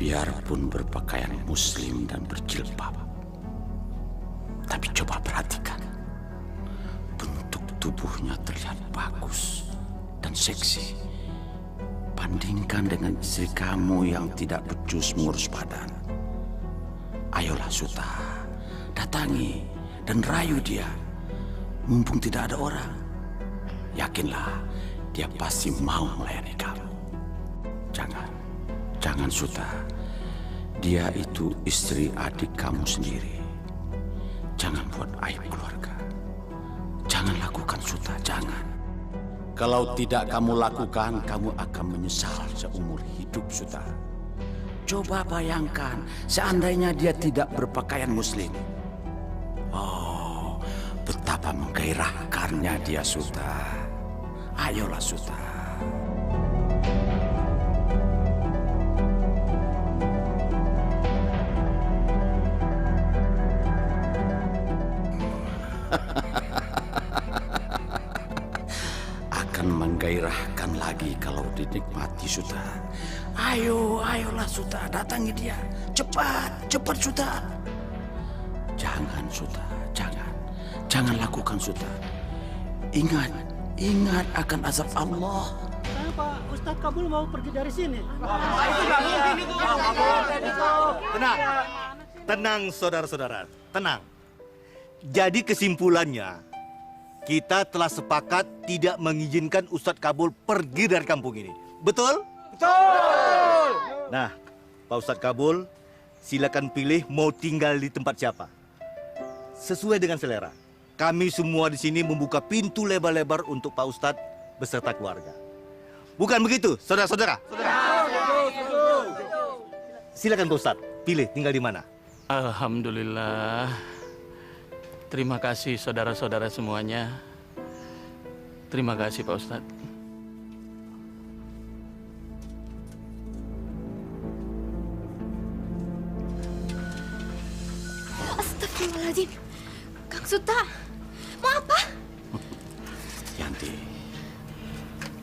Biarpun berpakaian muslim dan berjilbab, tapi coba perhatikan bentuk tubuhnya terlihat bagus dan seksi. Bandingkan dengan istri kamu yang tidak becus mengurus badan. Ayolah Suta, datangi dan rayu dia. Mumpung tidak ada orang, yakinlah dia pasti mau melayani kamu. Jangan Suta. Dia itu istri adik kamu sendiri. Jangan buat aib keluarga. Jangan lakukan Suta, jangan. Kalau tidak kamu lakukan, kamu akan menyesal seumur hidup Suta. Coba bayangkan, seandainya dia tidak berpakaian muslim. Oh, betapa menggairahkannya dia Suta. Ayolah Suta. Akan menggairahkan lagi kalau dinikmati Suta. Ayolah Suta, datangi dia. Cepat Suta. Jangan Suta, jangan. Jangan lakukan Suta. Ingat akan azab Allah. Pak Ustadz Kabul mau pergi dari sini. Tenang saudara-saudara, tenang. Jadi kesimpulannya, kita telah sepakat tidak mengizinkan Ustadz Kabul pergi dari kampung ini. Betul? Betul! Nah, Pak Ustadz Kabul, silakan pilih mau tinggal di tempat siapa. Sesuai dengan selera. Kami semua di sini membuka pintu lebar-lebar untuk Pak Ustadz beserta keluarga. Bukan begitu, saudara-saudara? Silakan Pak Ustadz, pilih tinggal di mana. Alhamdulillah. Terima kasih saudara-saudara semuanya. Terima kasih Pak Ustadz. Astagfirullahaladzim. Kang Suta, mau apa? Yanti,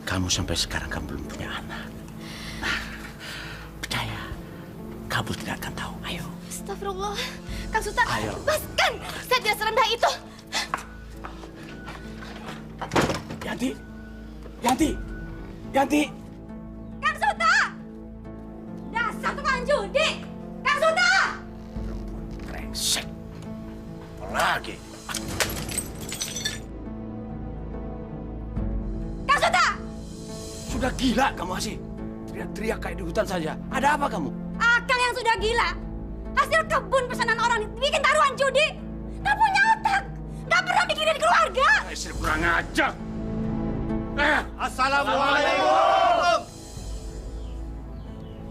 kamu sampai sekarang kan belum punya anak. Nah, percaya, kamu tidak akan tahu. Ayo. Astagfirullah. Kang Suta, Ayo. lepaskan. Saya tidak serendah itu. Yanti. Kang Suta! Dasar tukang judi! Kang Suta! Brengsek. Lagi. Kang Suta! Sudah gila kamu Asih. Teriak-teriak kayak di hutan saja. Ada apa kamu? Akang yang sudah gila. Hasil kebun pesanan orang bikin taruhan judi. Gak punya otak. Gak pernah mikirin keluarga. Istri kurang ajar. Assalamualaikum.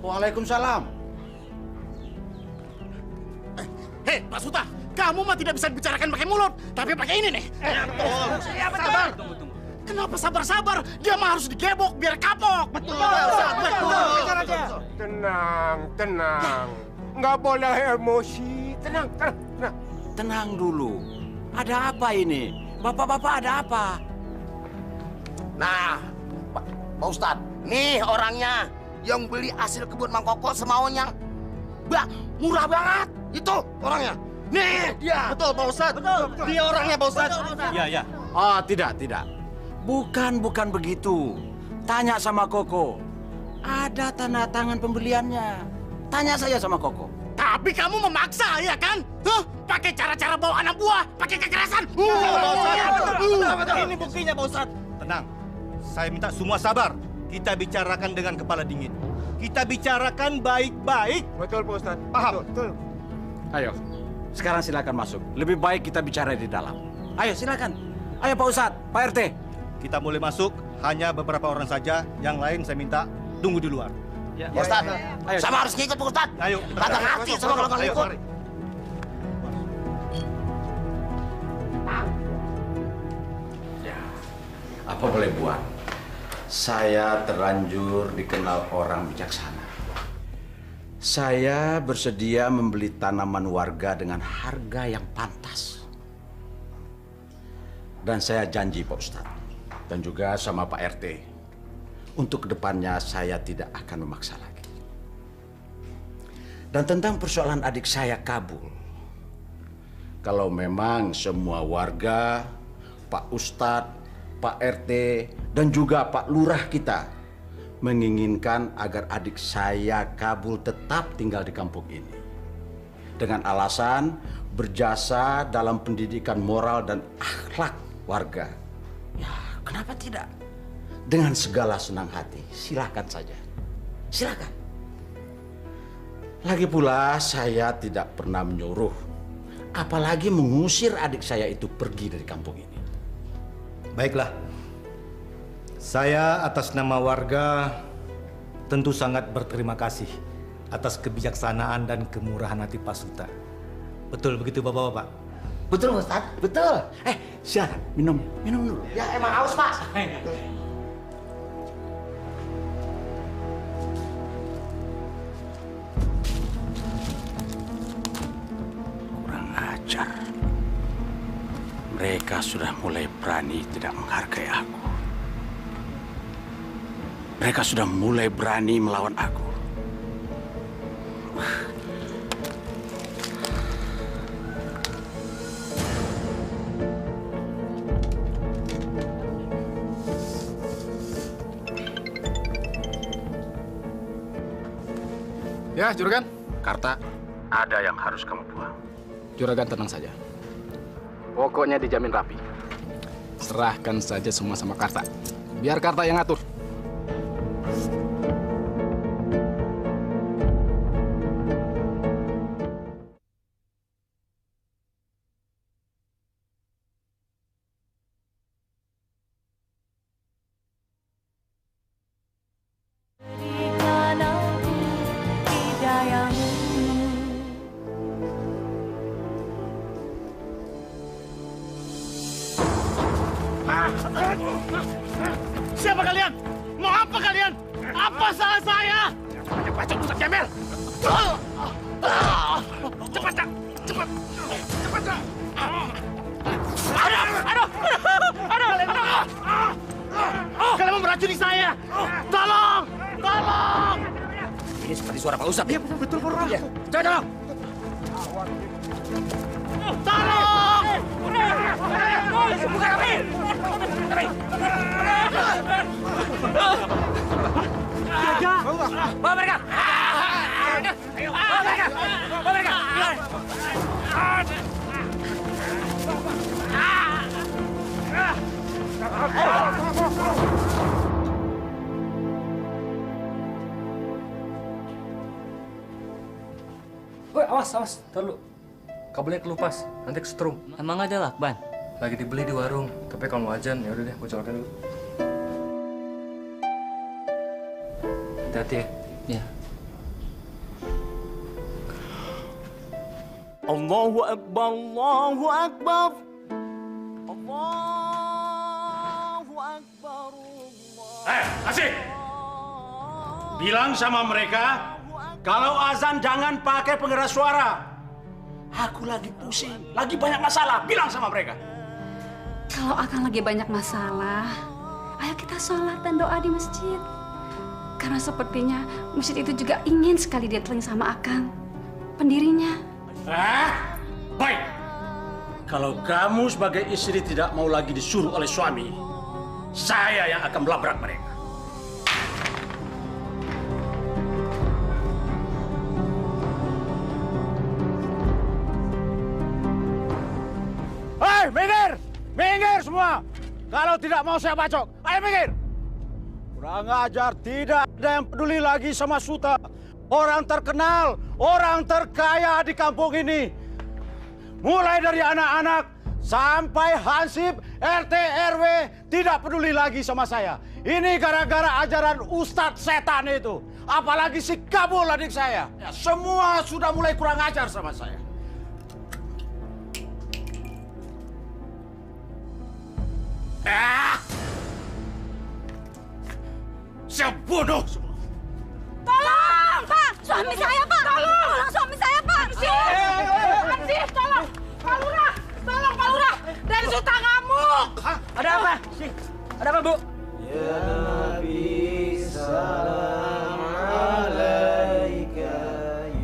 Waalaikumsalam. Hei, Pak Suta, kamu mah tidak bisa dibicarakan pakai mulut, tapi pakai ini nih. Sabar. Kenapa sabar-sabar? Dia mah harus digebok biar kapok. Betul. Tenang. Nggak boleh emosi. Tenang. Tenang dulu. Ada apa ini? Bapak-bapak ada apa? Nah, Pak Ustadz, nih orangnya yang beli hasil kebun Mang Koko semaunya. Murah banget. Itu orangnya. Nih, dia. Betul, Pak Ustadz. Betul. Dia orangnya, Pak Ustadz. Iya. Oh, tidak. Bukan begitu. Tanya sama Koko. Ada tanda tangan pembeliannya. Tanya saja sama Koko. Tapi kamu memaksa, ya kan? Pakai cara-cara bawa anak buah, pakai kekerasan. Betul. Ini buktinya, Pak Ustadz. Tenang. Saya minta semua sabar. Kita bicarakan dengan kepala dingin. Kita bicarakan baik-baik. Betul, Pak Ustadz. Paham? Betul. Ayo, sekarang silakan masuk. Lebih baik kita bicara di dalam. Ayo, silakan. Ayo Pak Ustadz, Pak RT. Kita boleh masuk, hanya beberapa orang saja. Yang lain saya minta tunggu di luar. Pak Ustadz, sama harus ngikut Pak Ustadz. Ayo. Kagak ngerti sama kalau nggak ngikut. Apa boleh buat? Saya terlanjur dikenal orang bijaksana. Saya bersedia membeli tanaman warga dengan harga yang pantas. Dan saya janji Pak Ustadz, dan juga sama Pak RT, untuk kedepannya saya tidak akan memaksa lagi. Dan tentang persoalan adik saya Kabul, kalau memang semua warga, Pak Ustadz, Pak RT, dan juga Pak Lurah kita menginginkan agar adik saya Kabul tetap tinggal di kampung ini. Dengan alasan berjasa dalam pendidikan moral dan akhlak warga. Ya, kenapa tidak? Dengan segala senang hati, silakan saja. Silakan. Lagi pula saya tidak pernah menyuruh, apalagi mengusir adik saya itu pergi dari kampung ini. Baiklah. Saya atas nama warga tentu sangat berterima kasih atas kebijaksanaan dan kemurahan hati Pak Suta. Betul begitu Bapak-bapak? Betul Ustaz, betul. Silakan minum dulu. Ya emang haus Pak. Kurang ajar. Mereka sudah mulai berani tidak menghargai aku. Mereka sudah mulai berani melawan aku. Ya, Juragan. Karta, ada yang harus kamu buang. Juragan tenang saja. Pokoknya dijamin rapi. Serahkan saja semua sama Karta. Biar Karta yang ngatur. Siapa kalian? Mau apa kalian? Apa salah saya? Cepat, Ustaz Jamil. Cepat, Cak. Cepat. Cepat, Cak. Aduh. Kalian mau meracuni saya. Tolong. Ini seperti suara Pak Ustadz. Iya, betul, Pak. Iya. Tolong. Tolong! Buka kami! Jaga! Bawa mereka! Ayo, bawa mereka! Bawa mereka! Woi, awas, taruh. Kabelnya kelupas, nanti kesetrum. Emang ada lakban? Lagi dibeli di warung, tapi kalau mau ajan, ya udah deh, gue colokin dulu. Hati-hati ya. Iya. Allahu Akbar, Allahu Akbar. Allahu Akbar. Asik. Bilang sama mereka, kalau azan jangan pakai pengeras suara. Aku lagi pusing, lagi banyak masalah. Bilang sama mereka. Kalau Akang lagi banyak masalah, ayo kita sholat dan doa di masjid. Karena sepertinya masjid itu juga ingin sekali didatangi sama Akang, pendirinya. Baik. Kalau kamu sebagai istri tidak mau lagi disuruh oleh suami, saya yang akan melabrak mereka. Hei, minggir! Minggir semua! Kalau tidak mau saya bacok, ayo minggir! Kurang ajar, tidak ada yang peduli lagi sama Suta. Orang terkenal, orang terkaya di kampung ini. Mulai dari anak-anak sampai Hansip, RT, RW tidak peduli lagi sama saya. Ini gara-gara ajaran Ustadz setan itu. Apalagi si Kabul adik saya. Ya, semua sudah mulai kurang ajar sama saya. Saya bunuh semua. Tolong, Pak! Suami saya, Pak! Tolong suami saya, Pak! Ansif, tolong! Pak Lurah! Tolong, Pak Lurah! Dan Suta ngamuk! Ada apa? Ada apa, Bu? Ya Nabi, salam alaika.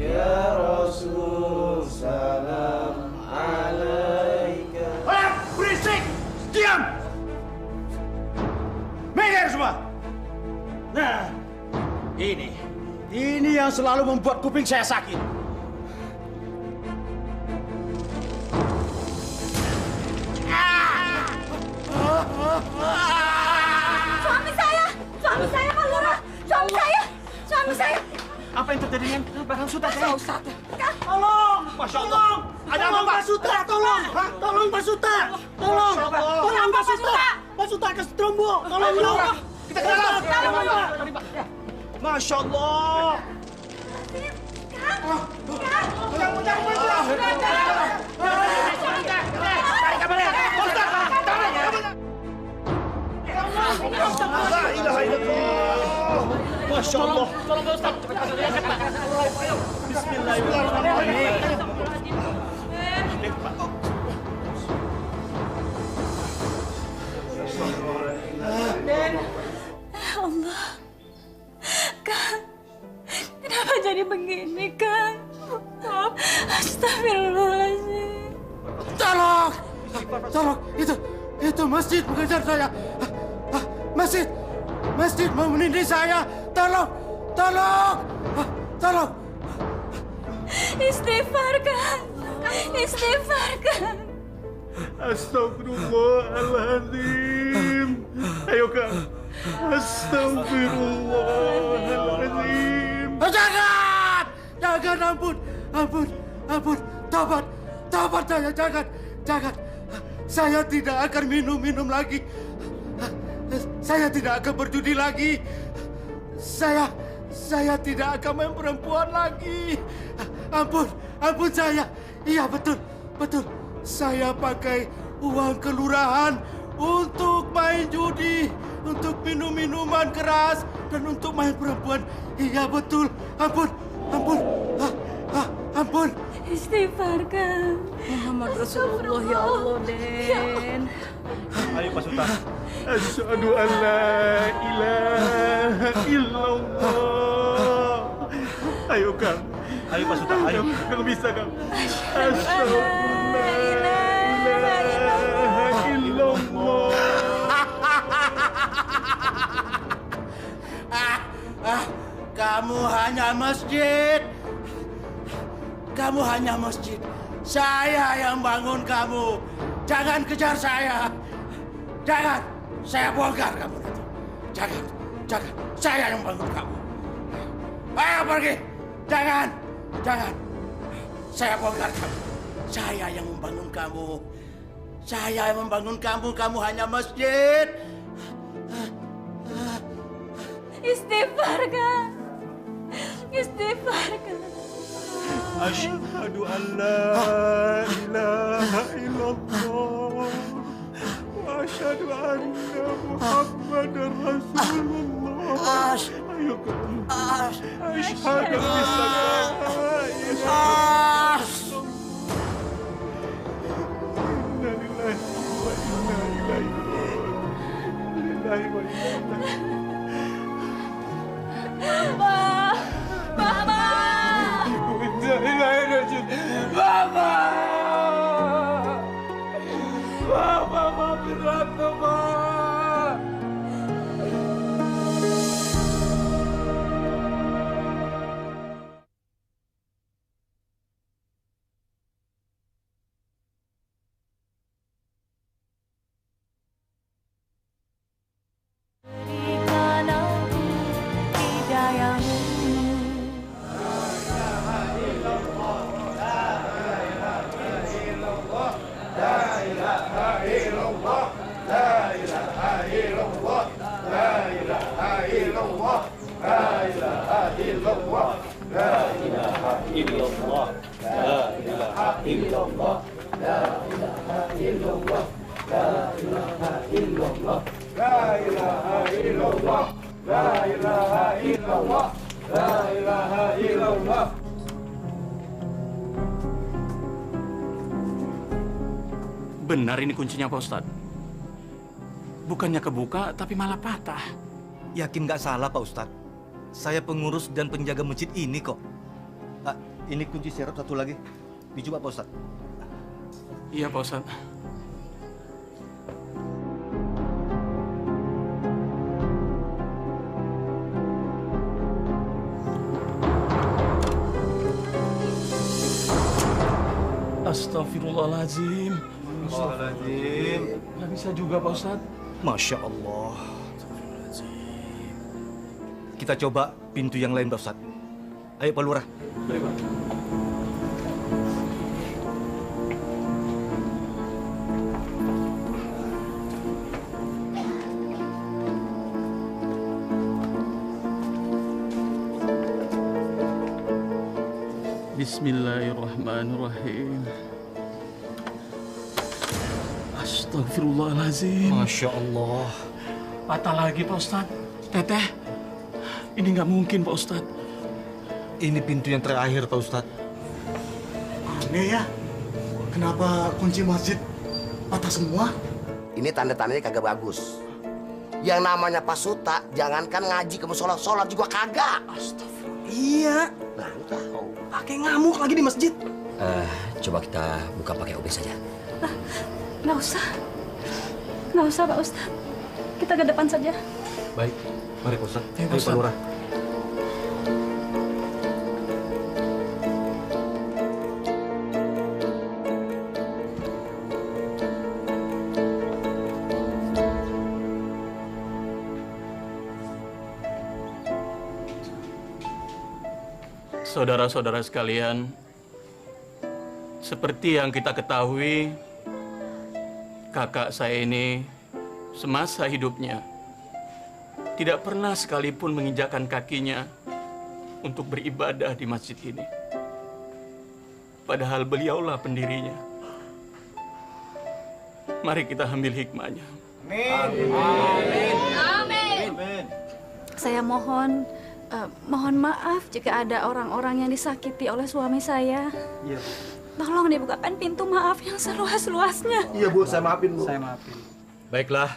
Ya Rasul, salam alaika. Berisik! Diam! selalu membuat kuping saya sakit. Suami saya Pak Lurah, suami saya. Apa yang terjadi dengan Barang Suta? Ustaz. Tolong, Masya Allah. Ada apa, Pak? Suta, tolong. Tolong Pak Suta. Tolong. Tolong Pak Suta. Pak Suta kesetrombo. Tolong dong. Kita ke dalam. Masya Allah. La ilaha illallah. Masya Allah. Tolong Pak Ustaz. Bismillahirrahmanirrahim. Allah, Kang, kenapa jadi begini, Kang? Astagfirullahaladzim. Tolong. Tolong. Itu masjid mengejar saya. Masjid mau menindih saya. Tolong. Istighfar, Kang. Istighfar, Kang. Astagfirullahaladzim. Ayo, Kang. Astagfirullahaladzim. Jangan, ampun. Tobat saya, jangan. Saya tidak akan minum lagi. Saya tidak akan berjudi lagi. Saya tidak akan main perempuan lagi. Ampun saya. Iya, betul. Saya pakai uang kelurahan untuk main judi, untuk minum minuman keras, dan untuk main perempuan. Iya, betul. Ampun. Istighfar, Kang. Muhammad Rasulullah, ya Allah, Den. Ayo, Pak Sultan. Asyhadu an la ilaha illallah. Ayo, Kang. Ayo, Pak Sultan. Ayo. Kang bisa, Kang. Asyhadu an la ilaha illallah. Kamu hanya masjid. Saya yang bangun kamu. Jangan kejar saya. Jangan. Saya bongkar kamu nanti. Jangan. Saya yang bangun kamu. Ayo pergi. Jangan. Saya bongkar kamu. Saya yang membangun kamu. Kamu hanya masjid. Istighfar, Kang. Asyhadu an la ilaha illallah wa asyhadu anna Muhammadar Rasulullah. Ayo, Kang. Asyhadu an la ilaha Bapak, maafin aku, Pak. Berikan aku hidayahmu. Benar ini kuncinya, Pak Ustadz. Bukannya kebuka, tapi malah patah. Yakin nggak salah, Pak Ustadz? Saya pengurus dan penjaga masjid ini kok. Ini kunci serep satu lagi. Dicoba, Pak Ustadz. Iya, Pak Ustadz. Astagfirullahaladzim. Astagfirullahaladzim. Nggak bisa juga, Pak Ustadz. Masya Allah. Kita coba pintu yang lain, Pak Ustadz. Ayo, Pak Lurah. Baik, Pak. Bismillahirrahmanirrahim. Astagfirullahaladzim. Masya Allah. Patah lagi, Pak Ustadz. Teteh, ini nggak mungkin, Pak Ustadz. Ini pintu yang terakhir, Pak Ustadz. Aneh ya, kenapa kunci masjid patah semua? Ini tanda-tandanya kagak bagus. Yang namanya Pak Suta, jangankan ngaji ke musola, sholat juga kagak. Astagfirullah. Iya. Nah, lu tahu. Pakai ngamuk lagi di masjid. Coba kita buka pakai OB saja. Nggak usah. Nggak usah, Pak Ustadz. Kita ke depan saja. Baik, mari Pak Ustadz. Ayo, Ayo, Pak Lurah. Saudara-saudara sekalian, seperti yang kita ketahui, kakak saya ini semasa hidupnya tidak pernah sekalipun menginjakkan kakinya untuk beribadah di masjid ini. Padahal beliaulah pendirinya. Mari kita ambil hikmahnya. Amin. Amin. Saya mohon maaf jika ada orang-orang yang disakiti oleh suami saya. Iya. Tolong dibukakan pintu maaf yang seluas-luasnya. Iya, Bu, saya maafin, Bu. Saya maafin. Baiklah,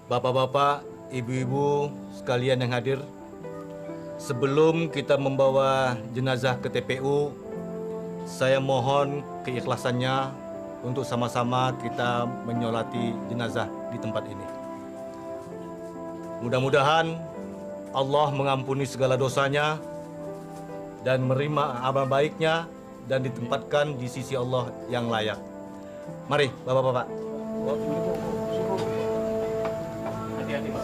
Bapak-bapak, Ibu-ibu sekalian yang hadir, sebelum kita membawa jenazah ke TPU, saya mohon keikhlasannya untuk sama-sama kita menyolati jenazah di tempat ini. Mudah-mudahan Allah mengampuni segala dosanya dan menerima amal baiknya dan ditempatkan di sisi Allah yang layak. Mari, Bapak-bapak. Hati-hati, Pak.